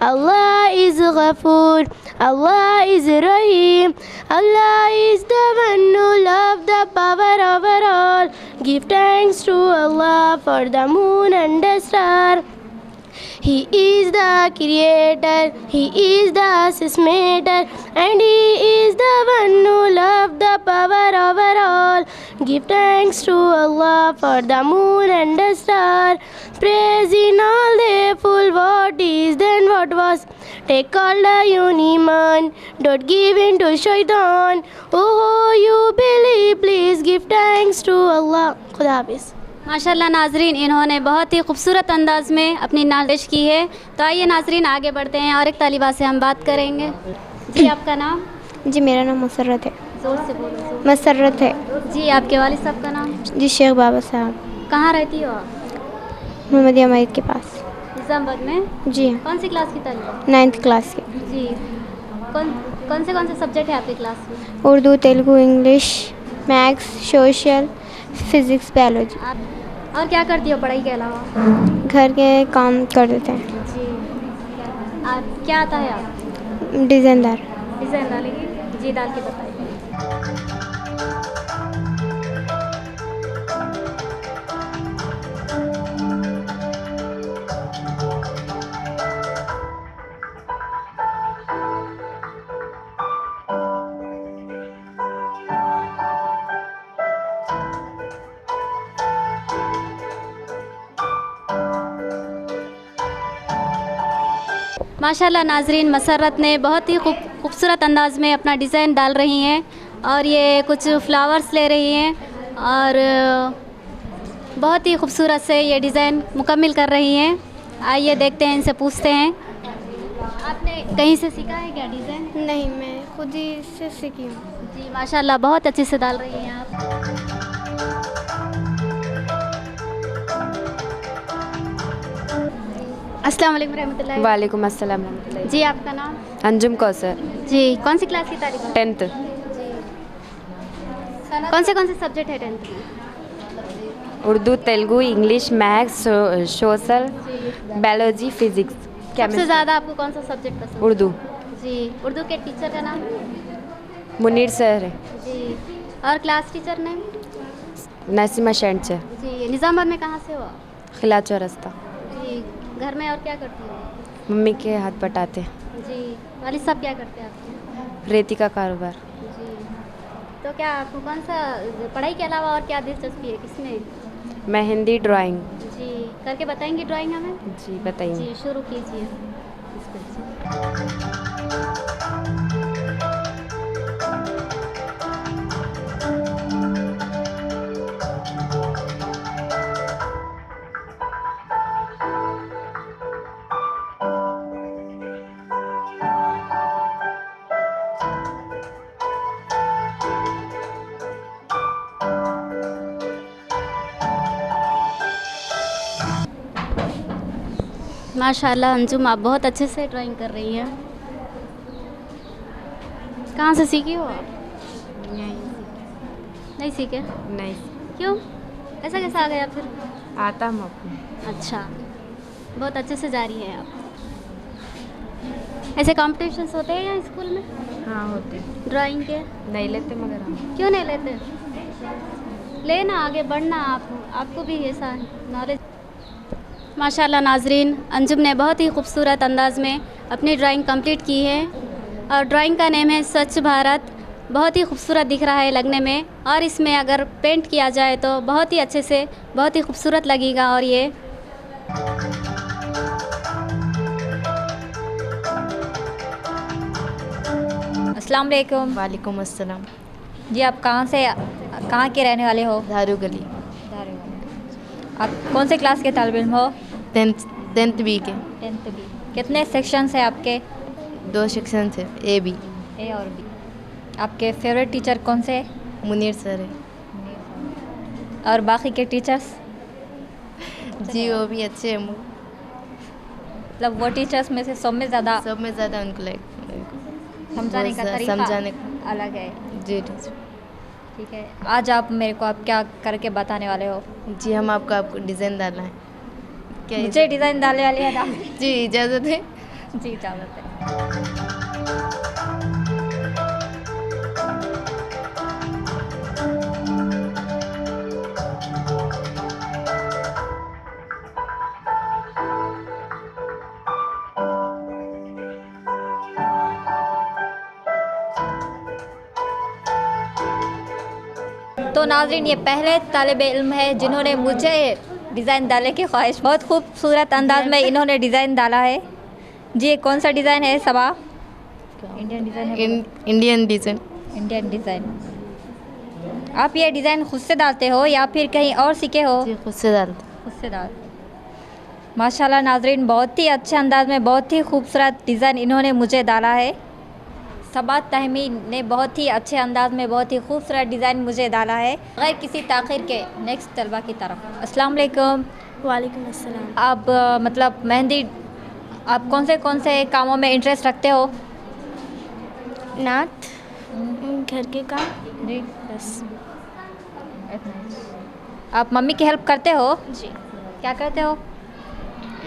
Allah is Ghafoor, Allah is Rahim, Allah is the one who loves the power over all. Give thanks to Allah for the moon and the star. He is the creator, He is the sustainer, and He is the one who loves the power over all. Give thanks to Allah for the moon and the star. Praise in all the full what is then what was. Take all the uniman, don't give in to shaitan. Oh, you believe, please give thanks to Allah. खुदा हाफिज़। माशाल्लाह नाज़रीन इन्होंने बहुत ही खूबसूरत अंदाज में अपनी नालिश की है। तो आइए नाज़रीन आगे बढ़ते हैं और एक तालिबा से हम बात करेंगे। जी आपका नाम? जी मेरा नाम मसरत है। ज़ोर से बोलो। मसरत है। जी आपके वालिद साहब का नाम? जी शेख बाबा साहब। कहाँ रहती हो आप? मोहम्मदिया मस्जिद के पास। निज़ामबाद में? जी। कौन सी क्लास की तालिबा? 9th क्लास की। जी कौन से सब्जेक्ट है आपकी क्लास में? Urdu, Telugu, English, maths, social, physics, biology. और क्या करती हो पढ़ाई के अलावा? घर के काम कर देते हैं। क्या आता है आप? डिज़ाइनदार। डिज़ाइन डालेंगे जी, डाल के बताइए। माशाल्लाह नाजरीन, मसर्रत ने बहुत ही खूबसूरत अंदाज़ में अपना डिज़ाइन डाल रही हैं और ये कुछ फ्लावर्स ले रही हैं और बहुत ही खूबसूरत से ये डिज़ाइन मुकम्मिल कर रही हैं। आइए देखते हैं, इनसे पूछते हैं। आपने कहीं से सीखा है क्या डिज़ाइन? नहीं, मैं खुद ही से सीखी हूँ। जी माशाल्लाह, बहुत अच्छे से डाल रही हैं आप। अस्सलाम वालेकुम रहमतुल्लाहि। वालेकुम अस्सलाम रहमतुल्लाहि। जी आपका नाम? अंजुम कौसर। जी कौन सी क्लास की तारीफ? 10th। कौन से सब्जेक्ट है 10th में? Urdu, Telugu, English, maths, social, biology, physics. सबसे ज़्यादा आपको कौन सा सब्जेक्ट पसंद? उर्दू। जी, उर्दू के टीचर का नाम? मुनीर सर है। जी, और क्लास टीचर नेम? नसीमा शेंचर। जी, निज़ामाबाद में कहाँ से हो? खिला चौरस्ता। जी, घर में और क्या करती हो? मम्मी के हाथ बटाते। जी, वालिद साहब क्या करते हैं आपके? रेती का कारोबार। जी, तो क्या आपको कौन सा पढ़ाई के अलावा और क्या दिलचस्पी है किसमें? मैं हिंदी, ड्राइंग। जी, करके बताएंगी ड्राइंग हमें? जी बताइए। जी शुरू कीजिए। माशाल्लाह अंजुम, आप बहुत अच्छे से ड्राइंग कर रही हैं। कहाँ से सीखी हो आप? नहीं सीखे? नहीं। क्यों? ऐसा कैसा आ गया फिर? आता हम आपको। अच्छा, बहुत अच्छे से जा रही है आप। ऐसे कॉम्पिटिशन्स होते हैं यहाँ स्कूल में? हाँ होते। ड्राइंग के? नहीं लेते मगर हम। क्यों नहीं लेते? लेना, आगे बढ़ना, आपको भी ऐसा नॉलेज। माशाल्लाह नाजरीन, अंजुम ने बहुत ही खूबसूरत अंदाज़ में अपनी ड्राइंग कंप्लीट की है और ड्राइंग का नेम है स्वच्छ भारत। बहुत ही खूबसूरत दिख रहा है लगने में, और इसमें अगर पेंट किया जाए तो बहुत ही अच्छे से, बहुत ही खूबसूरत लगेगा। और ये अस्सलाम वालेकुम। वालेकुम अस्सलाम। जी आप कहाँ के रहने वाले हो? धारू गली। आप कौन से क्लास के तालिब इल्म हो? 10th बी के। 10th B. कितने सेक्शंस हैं आपके? 2 सेक्शन थे, ए बी। ए और बी। आपके फेवरेट टीचर कौन से? मुनीर सर है। और बाकी के टीचर्स? जी वो भी अच्छे हैं। मतलब वो टीचर्स में से सब में ज़्यादा उनको लाइक समझाने का तरीका समझाने अलग है। जी ठीक है, आज आप मेरे को आप क्या करके बताने वाले हो? जी हम आपको डिज़ाइन डालना है। क्या मुझे डिज़ाइन डालने वाली है ना? जी इजाज़त है। जी इजाज़त है। तो नाज़रीन, ये पहले तालिब इल्म है जिन्होंने मुझे डिज़ाइन डालने की ख्वाहिश, बहुत खूबसूरत अंदाज में इन्होंने डिज़ाइन डाला है। जी कौन सा डिज़ाइन है सबा? इंडियन डिज़ाइन है। Indian design. आप ये डिज़ाइन खुद से डालते हो या फिर कहीं और सीखे हो? जी खुद से डाल। माशाल्लाह नाज़रीन, बहुत ही अच्छे अंदाज में बहुत ही खूबसूरत डिज़ाइन इन्होंने मुझे डाला है। सबा तहमी ने बहुत ही अच्छे अंदाज में बहुत ही खूबसूरत डिज़ाइन मुझे डाला है। बगैर किसी ताख़ीर के नेक्स्ट तलबा की तरफ। अस्सलाम वालेकुम। वालेकुम अस्सलाम। आप मतलब मेहंदी, आप कौन से कामों में इंटरेस्ट रखते हो? नात, घर के काम। जी बस। आप मम्मी की हेल्प करते हो? जी। क्या करते हो?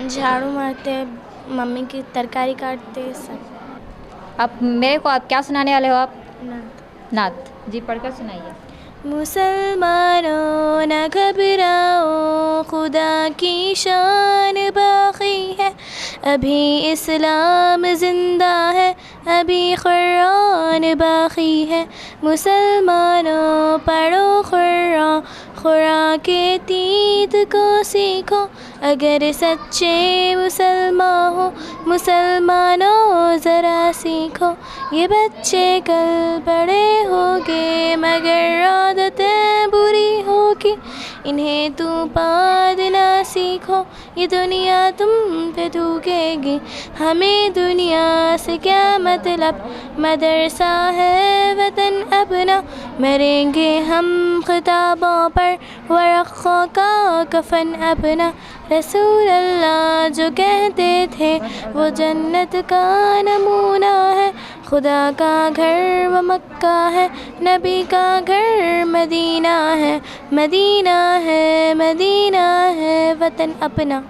झाड़ू मारते, मम्मी की तरकारी काटते सब। आप मेरे को आप क्या सुनाने वाले हो आप? नात जी पढ़कर सुनाइए। मुसलमानों न घबराओ, खुदा की शान बाकी है, अभी इस्लाम जिंदा है, अभी कुरान बाकी है। मुसलमानों पढ़ो कुरान, कुरान के तीत को सीखो, अगर सच्चे मुसलमान हो मुसलमानों ज़रा सीखो। ये बच्चे कल बड़े होंगे मगर आदतें बुरी होगी, इन्हें तू पालना सीखो, ये दुनिया तुम पे थूकेगी। हमें दुनिया से क्या मतलब, मदरसा है वतन अपना, मरेंगे हम किताबों पर वरक़ों का कफन अपना। रसूल अल्लाह जो कहते थे वो जन्नत का नमूना है, खुदा का घर वो मक्का है, नबी का घर मदीना है, मदीना है, मदीना है वतन अपना।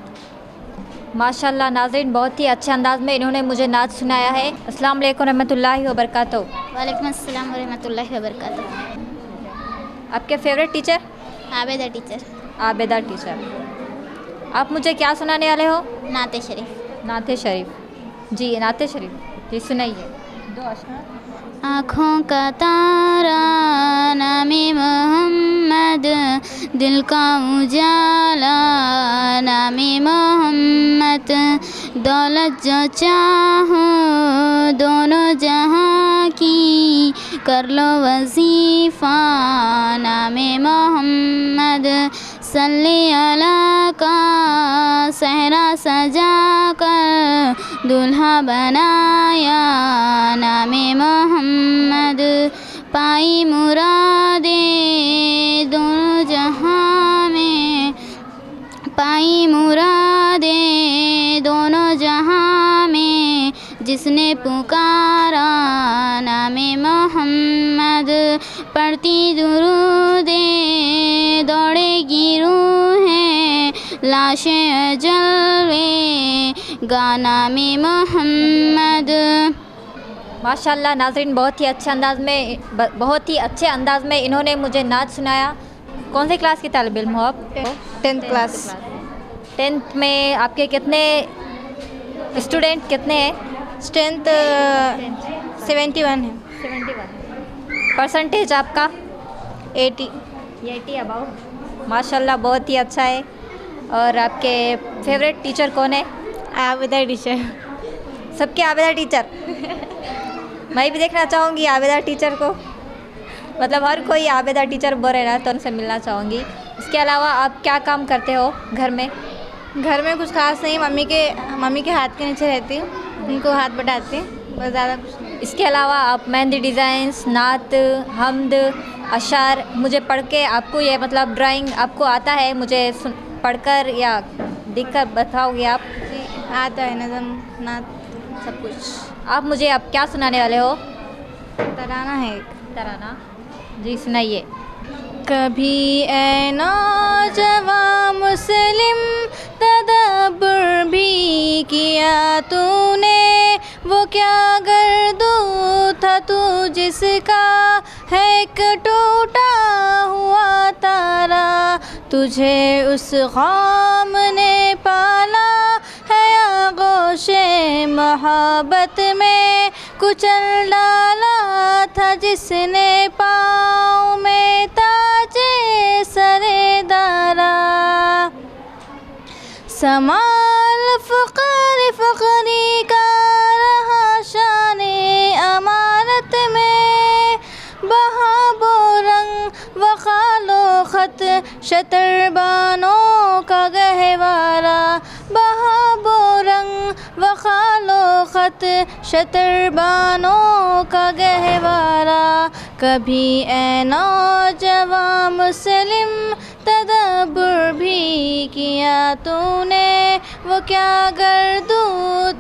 माशाल्लाह नाज़रीन, बहुत ही अच्छे अंदाज में इन्होंने मुझे नात सुनाया है। अस्सलाम वालेकुम रहमतुल्लाहि व बरकातहू। वालेकुम अस्सलाम व रहमतुल्लाहि व बरकातहू। आपके favourite teacher? Abeda teacher. Abeda teacher. आप मुझे क्या सुनाने वाले हो? नाते शरीफ। नाते शरीफ जी, नाते शरीफ जी सुनाइए। दो अशआर। आँखों का तारा नामे मोहम्मद, दिल का उजाला नामे मोहम्मद, दौलत जो चाहो दोनों जहाँ की, कर लो वजीफ़ा नामे मोहम्मद, सल्ली अला का सहरा सजा कर दूल्हा बनाया नामे मोहम्मद, पाई मुरादे दोनों जहाँ में, पाई मुरादे दोनों जहाँ में, जिसने पुकारा नामे मोहम्मद, पढ़ती दुरूदे दौड़ेगी रूहें, लाशें जलवे गाना में मोहम्मद। माशाल्लाह नाज़रीन, बहुत ही अच्छे अंदाज में इन्होंने मुझे नात सुनाया। कौन सी क्लास की तालिब इल्म हो आप? 10th class. 10th में आपके कितने स्टूडेंट कितने हैं? स्ट्रेंथ 71 है। 71। परसेंटेज आपका? 80 अबाउट। माशाल्लाह बहुत ही अच्छा है। और आपके फेवरेट टीचर कौन है? आबेदा टीचर। सबके आबेदा टीचर। मैं भी देखना चाहूँगी आबेदा टीचर को, मतलब हर कोई आबेदा टीचर बोल रहे ना, तो उनसे मिलना चाहूँगी। इसके अलावा आप क्या काम करते हो घर में? घर में कुछ खास नहीं, मम्मी के हाथ के नीचे रहती हूँ, उनको हाथ बढ़ाती हूँ, बस ज़्यादा कुछ नहीं। इसके अलावा आप मेहंदी डिज़ाइंस, नात, हम्द, अशार मुझे पढ़ के आपको ये मतलब ड्राइंग आपको आता है, मुझे पढ़कर या दिखकर बताओगे आप? जी आता है, नज़म, नात, सब कुछ। आप मुझे अब क्या सुनाने वाले हो? तराना है एक। तराना जी सुनाइए। कभी ऐ नौजवां मुस्लिम तदब्बुर भी किया तूने, वो क्या गर्दू था तू जिसका है एक टूटा हुआ तारा, तुझे उस ख़ौम ने पाला है आगोशे मोहब्बत में, कुचल डाला था जिसने पाँव में ताजे सरे दारा। समाल फ़क़री का रहा शाने अमानत में, बहा बोरंग वखालो खत शतरबानों का गहवारा, बहा बोरंग वखालो खत शतरबानों का गहवारा। कभी ऐ नौजवां मुस्लिम तदब्बुर भी किया तूने, वो क्या गर्दू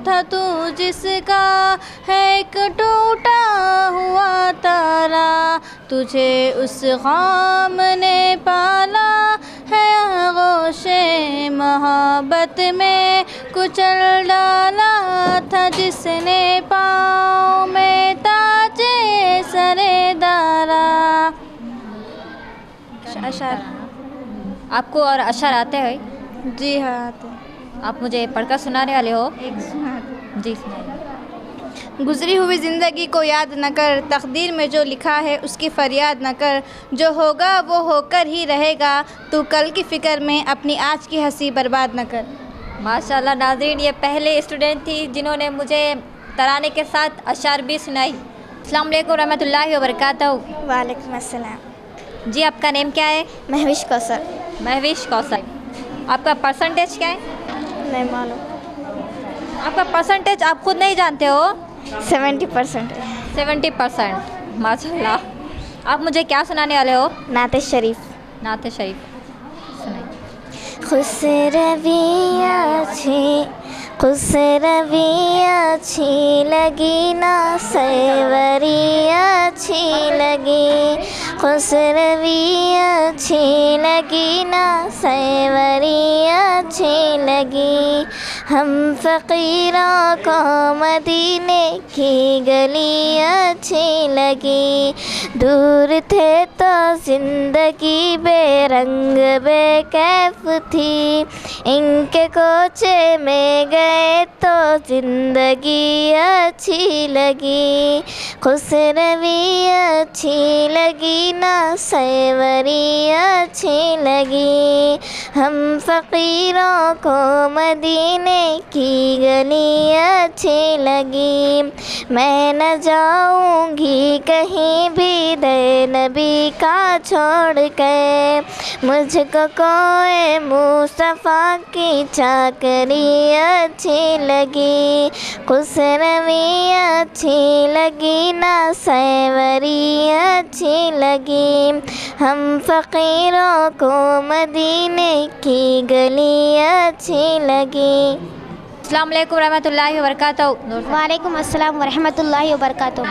था तू जिसका है एक टूटा हुआ तारा, तुझे उस ख़ौम ने पाला है आगोशे मोहब्बत में कुचल डाला था जिसने पाँव में ताजे सरे डाला। अशर आपको और अशर आते हैं? जी हाँ आते हैं। आप मुझे पढ़कर सुनाने वाले हो? एक सुना जी सुनाइए। गुजरी हुई ज़िंदगी को याद न कर, तकदीर में जो लिखा है उसकी फरियाद न कर, जो होगा वो होकर ही रहेगा, तू कल की फ़िक्र में अपनी आज की हंसी बर्बाद न कर। माशाल्लाह नाज़रीन, ये पहले स्टूडेंट थी जिन्होंने मुझे तराने के साथ अशार भी सुनाई। अस्सलाम वालेकुम रहमतुल्लाहि व बरकातहू। वालेकुम अस्सलाम। जी आपका नेम क्या है? महविश कौसर। महविश कौसर। आपका परसेंटेज क्या है? नहीं मालूम। आपका परसेंटेज आप खुद नहीं जानते हो? 70%। 70%। माशाल्लाह। आप मुझे क्या सुनाने वाले हो? नाते शरीफ। नाते शरीफ सुनाइए। खुश रवि अच्छी लगी ना सैवरी अच्छी लगी, खुश रवि अच्छी लगी ना सैवरी अच्छी लगी, हम फ़कीरों को मदीने की गली अच्छी लगी, दूर थे तो ज़िंदगी बेरंग बेकैफ थी, इनके कोचे में गए तो ज़िंदगी अच्छी लगी, खुश रवि अच्छी लगी ना सैवरी अच्छी लगी, हम फ़कीरों को मदीने की गली अच्छी लगी, मैं न जाऊंगी कहीं भी दे नबी का छोड़ के, मुझको कोई मुस्तफ़ा की चाकरी अच्छी लगी, खुश रवि अच्छी लगी ना सैवरी अच्छी लगी, हम फ़कीरों को मदीने की गली अच्छी लगी। अस्सलाम वालेकुम रहमतुल्लाहि व बरकातहू। वालेकुम अस्सलाम व रहमतुल्लाहि व बरकातहू।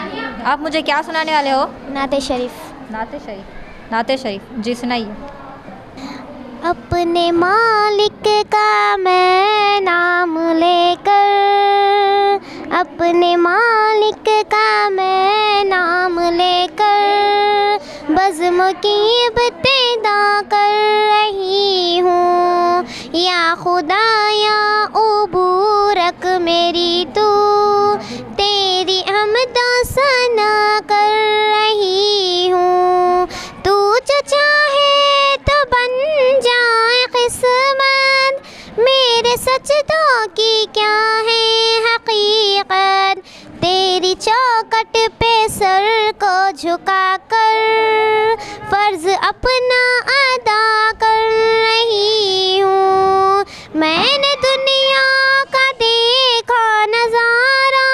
आप मुझे क्या सुनाने वाले हो? नाते शरीफ। नाते शरीफ। नाते शरीफ जी सुनाइए। अपने मालिक का मैं नाम लेकर, अपने मालिक का मैं नाम लेकर, बज़्म की इब्तिदा कर रही हूँ, या खुदा या उबूरक मेरी तू, तेरी हमदो सना कर रही हूँ, तू जो चाहे तो बन जाए किस्मत, मेरे सजदों की क्या है हकीकत, तेरी चौखट पे सर को झुका कर फ़र्ज़ अपना अदा कर रही हूँ, मैंने दुनिया का देखा नज़ारा,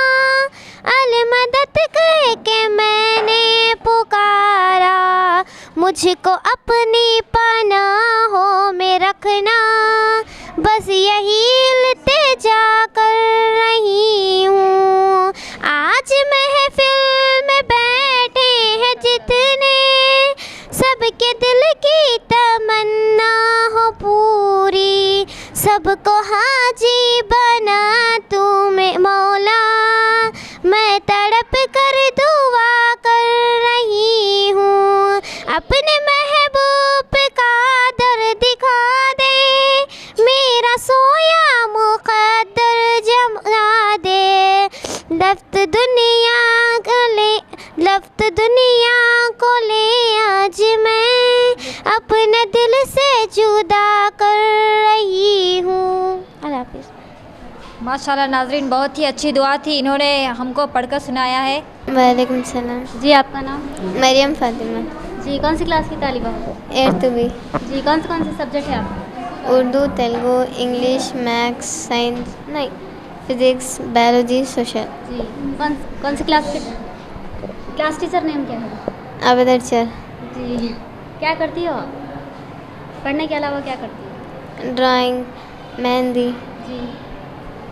अलमदद कह के मैंने पुकारा, मुझको अपनी पनाहों में रखना, बस यही इल्तिजा कर रही हूँ, आज महफिल में बैठे हैं जितने, सबके दिल की तमन्ना हो पूरी, सबको हाजी बना तू में मौला, मैं तड़प कर दुआ कर रही हूँ, अपने महबूब का दर दिखा दे, मेरा सोया मुक़द्दर जमा दे, लफ्त दुनिया को ले आज मैं अपने दिल से जुदा कर रही हूँ। अल्लाह हाफ़िज़। माशाल्लाह नाज़रीन, बहुत ही अच्छी दुआ थी, इन्होंने हमको पढ़कर सुनाया है। वालेकुम सलाम। जी आपका नाम? मरियम फ़ातिमा। जी कौन सी क्लास की तालिबा हो? 8th B। जी कौन से सब्जेक्ट है आपके? Urdu, Telugu, English, maths, science नहीं, फिज़िक्स, बायोलॉजी, सोशल। जी कौन सी क्लास के? क्लास टीचर नेम क्या है? आबेदर चर। जी क्या करती हो आप? पढ़ने के अलावा क्या करती हो? ड्राइंग, मेहंदी। जी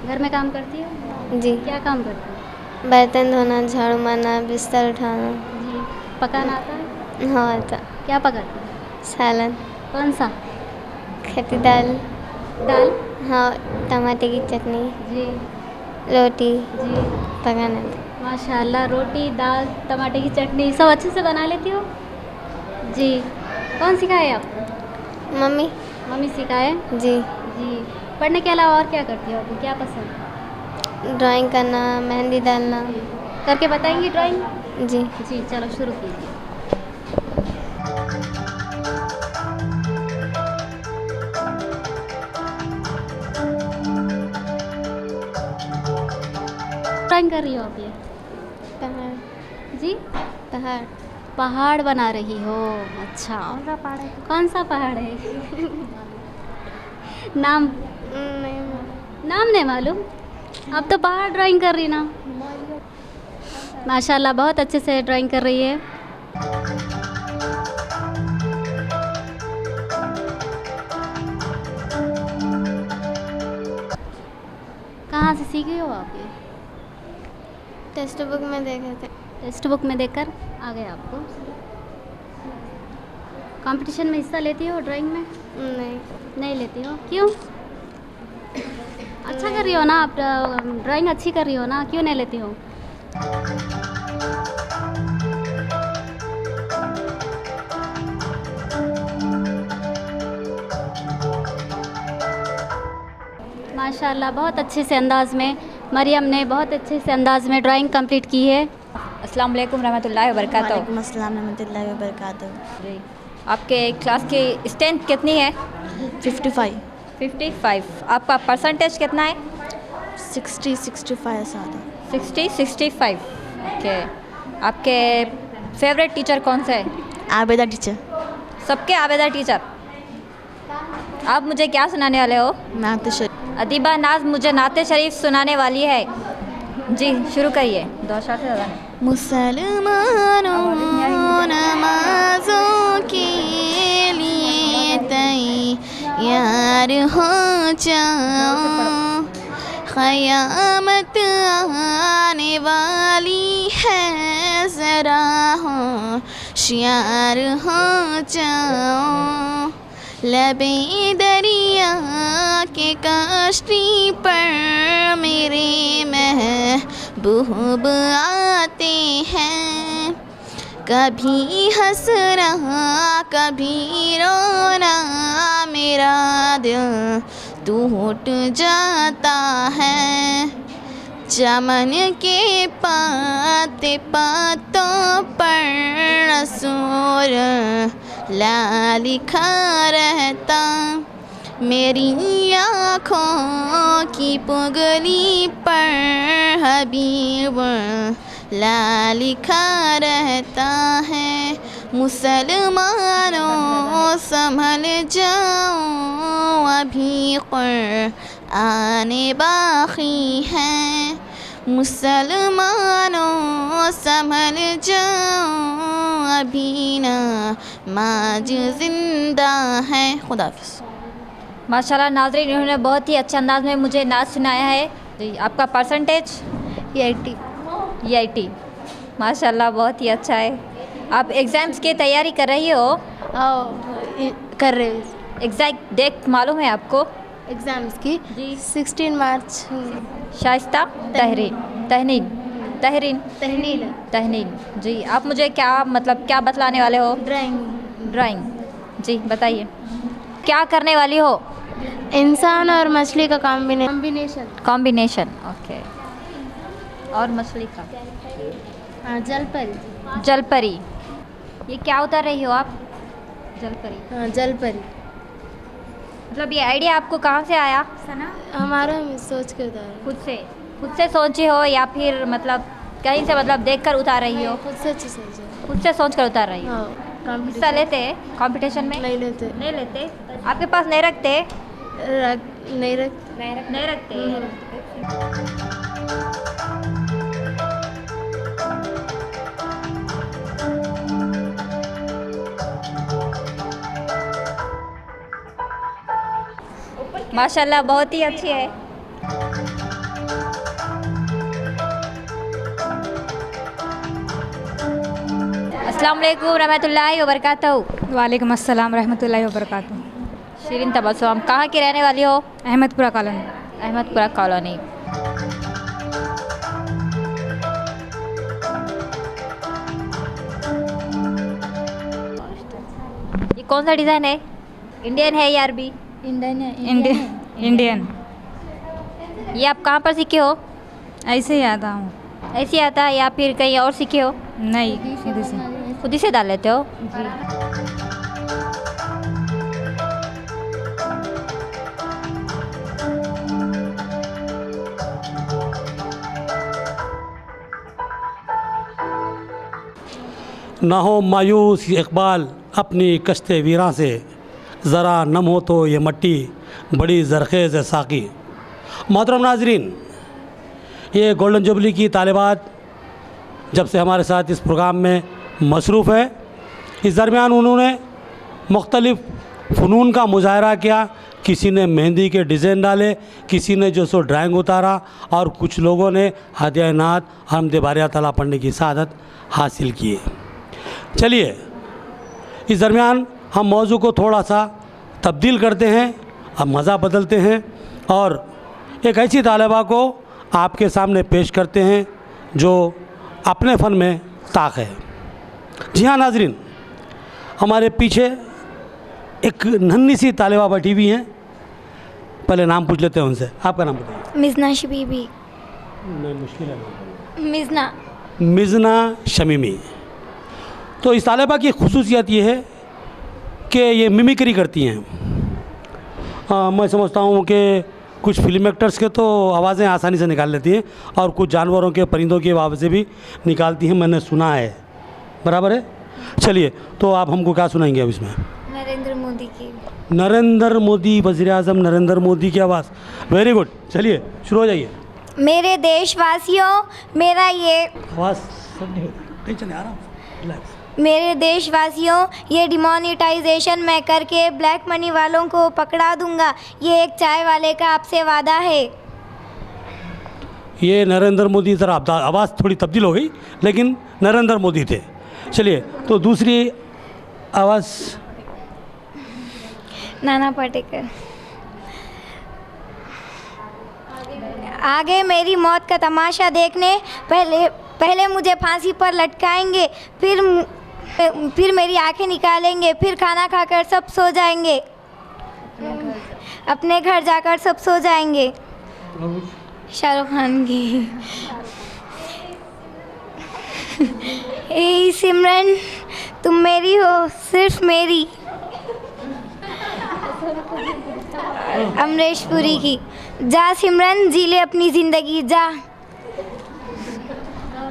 घर में काम करती हो? जी। क्या काम करती हो? बर्तन धोना, झाड़ू मारना, बिस्तर उठाना। जी पकाना आता है? हाँ आता। क्या पकाती हो? सालन। कौन सा? खाती दाल। दाल? हाँ, टमाटे की चटनी। जी। रोटी। जी। पकाना। माशाल्लाह, रोटी, दाल, टमाटे की चटनी सब अच्छे से बना लेती हो? जी। कौन सिखाए आपको? मम्मी। मम्मी सिखाए? जी। जी। पढ़ने के अलावा और क्या करती हो? आपको क्या पसंद? ड्राइंग करना, मेहंदी डालना। करके बताएंगी ड्राइंग? जी। जी, चलो शुरू कीजिए। ड्राइंग कर रही हो आप ये? पहाड़। जी? पहाड़। पहाड़ बना रही हो, अच्छा। कौन सा पहाड़ है? नाम? नाम नहीं मालूम? अब तो पहाड़ ड्राइंग कर रही ना। माशाल्लाह, बहुत अच्छे से ड्राइंग कर रही है। कहाँ से सीखी हो आप ये? टेक्स्ट बुक में देखे थे। टेक्स्ट बुक में देखकर आ गया आपको? कंपटीशन में हिस्सा लेती हो ड्राइंग में? नहीं। नहीं लेती हो, क्यों? अच्छा कर रही हो ना आप, ड्राइंग अच्छी कर रही हो ना, क्यों नहीं लेती हो? माशाल्लाह, बहुत अच्छे से अंदाज़ में मरियम ने बहुत अच्छे से अंदाज़ में ड्राइंग कंप्लीट की है। अस्सलाम वालेकुम रहमतुल्लाहि व बरकातहू। वालेकुम अस्सलाम रहमतुल्लाहि व बरकातहू। जी, आपके क्लास की स्ट्रेंथ कितनी है? 55। 55। आपका परसेंटेज कितना है? 60 65 ऐसा आता है। 60 65। ओके। आपके फेवरेट टीचर कौन से है? आबेदा टीचर। सबके आबेदा टीचर। आप मुझे क्या सुनाने वाले हो? नाते शरीफ। अदीबा नाज मुझे नाते शरीफ सुनाने वाली है। जी, शुरू करिए। 2 शॉट से ज़्यादा नहीं। मुसलमानों नमाज़ों के लिए तैयार हो जाओ, क़यामत आने वाली है, ज़रा होशियार हो जाओ। लबे दरिया के कश्ती पर मेरे महबूब आते हैं, कभी हंसना कभी रोना, मेरा दिल टूट जाता है। चमन के पाते पातों पर रसूल ला लिखा रहता, मेरी आँखों की पुगली पर हबीब ला लिखा रहता है। मुसलमानों संभल जाओ, अभी आने बाकी हैं। मुसलमानों संभल जाओ, अभी नमाज जिंदा है। खुदा हाफ़िज़। माशाल्लाह नाज़रीन, इन्होंने बहुत ही अच्छे अंदाज में मुझे नाच सुनाया है। जी, आपका परसेंटेज? 80। 80। माशाल्लाह, बहुत ही अच्छा है। आप एग्ज़ाम्स की तैयारी कर रही हो? कर रहे हो। एग्जैक्ट डेट मालूम है आपको एग्ज़ाम्स की? जी। 16 मार्च। शाइस्ता तहरीन तहनीन तहरीन तहनीन तहनीन। जी, आप मुझे क्या मतलब क्या बतलाने वाले हो? ड्राइंग। जी, बताइए क्या करने वाली हो? इंसान और मछली का कॉम्बिनेशन। ओके। और मछली का? हाँ, जलपरी। जलपरी। ये क्या उतार रही हो आप? जलपरी। हाँ, जलपरी। मतलब ये आइडिया आपको कहाँ से आया? हमारा सोच के उतारा। खुद से सोची हो या फिर मतलब कहीं से मतलब देखकर उतार रही हो? खुद से सोचा। खुद से सोच कर उतार रही हो। हाँ। हिस्सा लेते हैं कंपटीशन में? नहीं लेते। आपके पास नहीं रखते? नहीं रखते। माशाल्लाह, बहुत ही अच्छी है। अस्सलाम वालेकुम रहमतुल्लाहि व बरकातहू। वालेकुम अस्सलाम रहमतुल्लाहि व बरकातहू। शिरीन तबस्सुम, कहाँ की रहने वाली हो? अहमदपुरा कॉलोनी। अहमदपुरा कॉलोनी। ये कौन सा डिज़ाइन है? इंडियन है या अरबी? इंडियन। ये आप कहाँ पर सीखे हो? ऐसे ही आता हूँ। ऐसे ही आता है या फिर कहीं और सीखे हो? नहीं, खुद से। खुद ही से डाल लेते हो? ना हो मायूस इकबाल अपनी कश्ते वीरां से, ज़रा नम हो तो ये मट्टी बड़ी ज़रखेज़ है साकी। मोहतरम नाजरीन, ये गोल्डन जुबली की तालिबात जब से हमारे साथ इस प्रोग्राम में मसरूफ़ है, इस दरमियान उन्होंने मुख्तलिफ़ फ़नून का मुजाहरा किया। किसी ने मेहंदी के डिज़ाइन डाले, किसी ने जो सो ड्राइंग उतारा, और कुछ लोगों ने हदिया नात हमद बारिया तला पढ़ने की सआदत हासिल की है। चलिए, इस दरमियान हम मौजू को थोड़ा सा तब्दील करते हैं, अब मज़ा बदलते हैं और एक ऐसी तालिबा को आपके सामने पेश करते हैं जो अपने फ़न में ताक़ है। जी हाँ नाजरीन, हमारे पीछे एक नन्ही सी तालिबा बैठी हुई हैं। पहले नाम पूछ लेते हैं उनसे। आपका नाम बताइए। मिज़ना शबीबी। नहीं, मुश्किल है। मिज़ना शमीमी। तो इस तालिबा की खुसूसियत ये है कि ये मिमिक्री करती हैं। मैं समझता हूँ कि कुछ फिल्म एक्टर्स के तो आवाज़ें आसानी से निकाल लेती हैं और कुछ जानवरों के, परिंदों की आवाज़ें भी निकालती हैं, मैंने सुना है। बराबर है। चलिए, तो आप हमको क्या सुनाएंगे अब इसमें? नरेंद्र मोदी की। नरेंद्र मोदी, वज़ीर आज़म नरेंद्र मोदी की आवाज़। Very good. चलिए शुरू हो जाइए। मेरे देशवासियों, मेरा ये आवाज़ सब नहीं होती, टेंशन नहीं, आराम से, रिलैक्स। मेरे देशवासियों, ये डिमोनेटाइजेशन मैं करके ब्लैक मनी वालों को पकड़ा दूंगा। ये एक चाय वाले का आपसे वादा है। ये नरेंद्र मोदी, ज़रा आवाज़ थोड़ी तब्दील हो गई, लेकिन नरेंद्र मोदी थे। चलिए, तो दूसरी आवाज़ नाना पाटेकर। आगे मेरी मौत का तमाशा देखने पहले मुझे फांसी पर लटकाएंगे, फिर मेरी आंखें निकालेंगे, फिर खाना खाकर सब सो जाएंगे, अपने घर जाकर सब सो जाएंगे। शाहरुख खान की। ए सिमरन, तुम मेरी हो, सिर्फ मेरी। अमरीश पुरी की। जा सिमरन, जी ले अपनी ज़िंदगी, जा।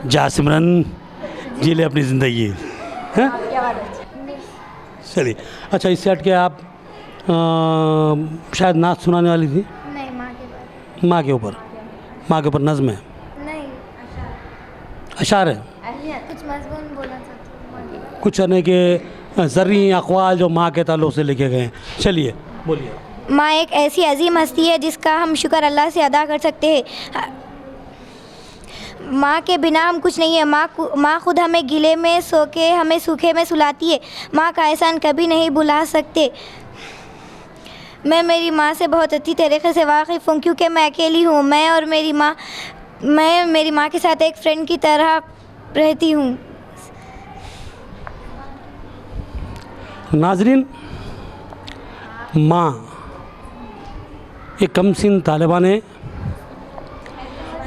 जा सिमरन, जी ले अपनी ज़िंदगी। हैं? चलिए, अच्छा, इससे हट के आप शायद नाच सुनाने वाली थी। नहीं, माँ के ऊपर। माँ के ऊपर नज़्म है? नहीं, अशार है। कुछ मज़मून बोलना चाहती हूँ। कुछ अन्य के ज़र्री अक़वाल जो माँ के ताल्लुक़ से लिखे गए हैं। चलिए बोलिए। माँ एक ऐसी अजीम हस्ती है जिसका हम शुक्र अल्लाह से अदा कर सकते हैं। माँ के बिना हम कुछ नहीं है। माँ खुद हमें गीले में सो के हमें सूखे में सुलाती है। माँ का एहसान कभी नहीं भुला सकते। मैं मेरी माँ से बहुत अच्छी तरीके से वाकिफ़ हूँ क्योंकि मैं अकेली हूँ। मैं मेरी माँ के साथ एक फ्रेंड की तरह रहती हूँ। नाजरीन, माँ एक कमसिन तालिबा ने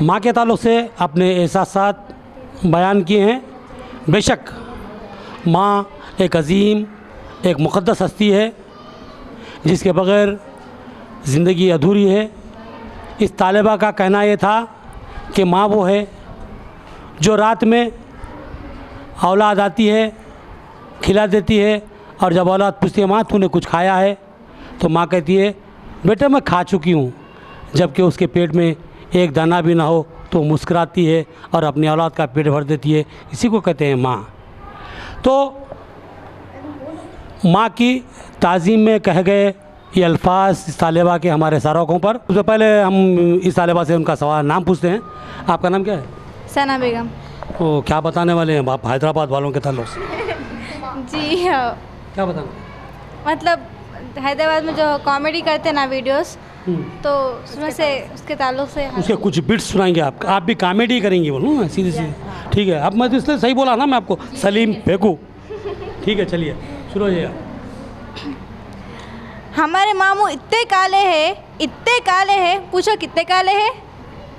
माँ के ताल्लुक़ से अपने एहसासात बयान किए हैं। बेशक माँ एक अजीम, एक मुक़द्दस हस्ती है जिसके बग़ैर ज़िंदगी अधूरी है। इस तालिबा का कहना ये था कि माँ वो है जो रात में औलाद आती है, खिला देती है, और जब औलाद पूछती है माँ तूने कुछ खाया है, तो माँ कहती है बेटा मैं खा चुकी हूँ, जबकि उसके पेट में एक दाना भी ना हो तो मुस्कुराती है और अपनी औलाद का पेट भर देती है। इसी को कहते हैं माँ। तो माँ की ताज़ीम में कहे गए ये अल्फाज इस तालिबा के हमारे सारों पर। उससे पहले हम इस तालिबा से उनका सवाल नाम पूछते हैं। आपका नाम क्या है? सना बेगम। तो क्या बताने वाले हैं आप हैदराबाद वालों के ताल्लुक़ से? जी हाँ, क्या बताना? मतलब हैदराबाद में जो कॉमेडी करते हैं ना वीडियोस, तो उसमें से उसके ताल्लुक से उसके कुछ बिट्स सुनाएंगे आप भी कॉमेडी करेंगी बोलूँ ना सीधे सीधे। ठीक है, अब मैं तो इसलिए सही बोला ना मैं आपको, सलीम फेंकू। ठीक है, चलिए शुरू हो जाइए। हमारे मामू इतने काले हैं, पूछो कितने काले हैं?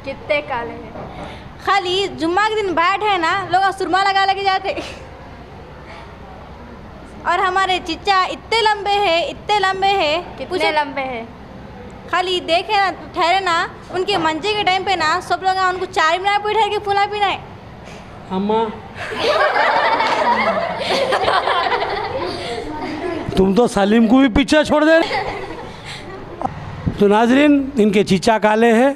कितने काले हैं? खाली जुम्मा के दिन बैठ है ना, लोग सुरमा लगा लगे जाते। और हमारे चिच्चा इतने लंबे हैं, कितने लंबे हैं? खाली देखे ना, ठहरे ना, उनके मंजे के टाइम पे ना सब लोग उनको चाय बना पीठा के फूला पीना है। अम्मा तुम तो सलीम को भी पीछे छोड़ दे। तो नाजरीन, इनके चीचा काले हैं,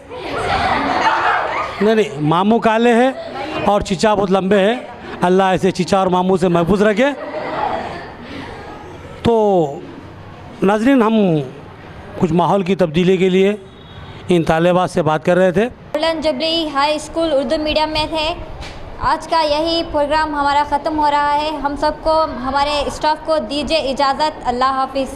नहीं मामू काले हैं और चीचा बहुत लंबे हैं। अल्लाह ऐसे चीचा और मामू से महफूज रखे। तो नाजरीन, हम कुछ माहौल की तब्दीली के लिए इन तालिबात से बात कर रहे थे। Golden jubilee high school Urdu medium में थे। आज का यही प्रोग्राम हमारा ख़त्म हो रहा है। हम सबको, हमारे स्टाफ को दीजिए इजाज़त। अल्लाह हाफिज़।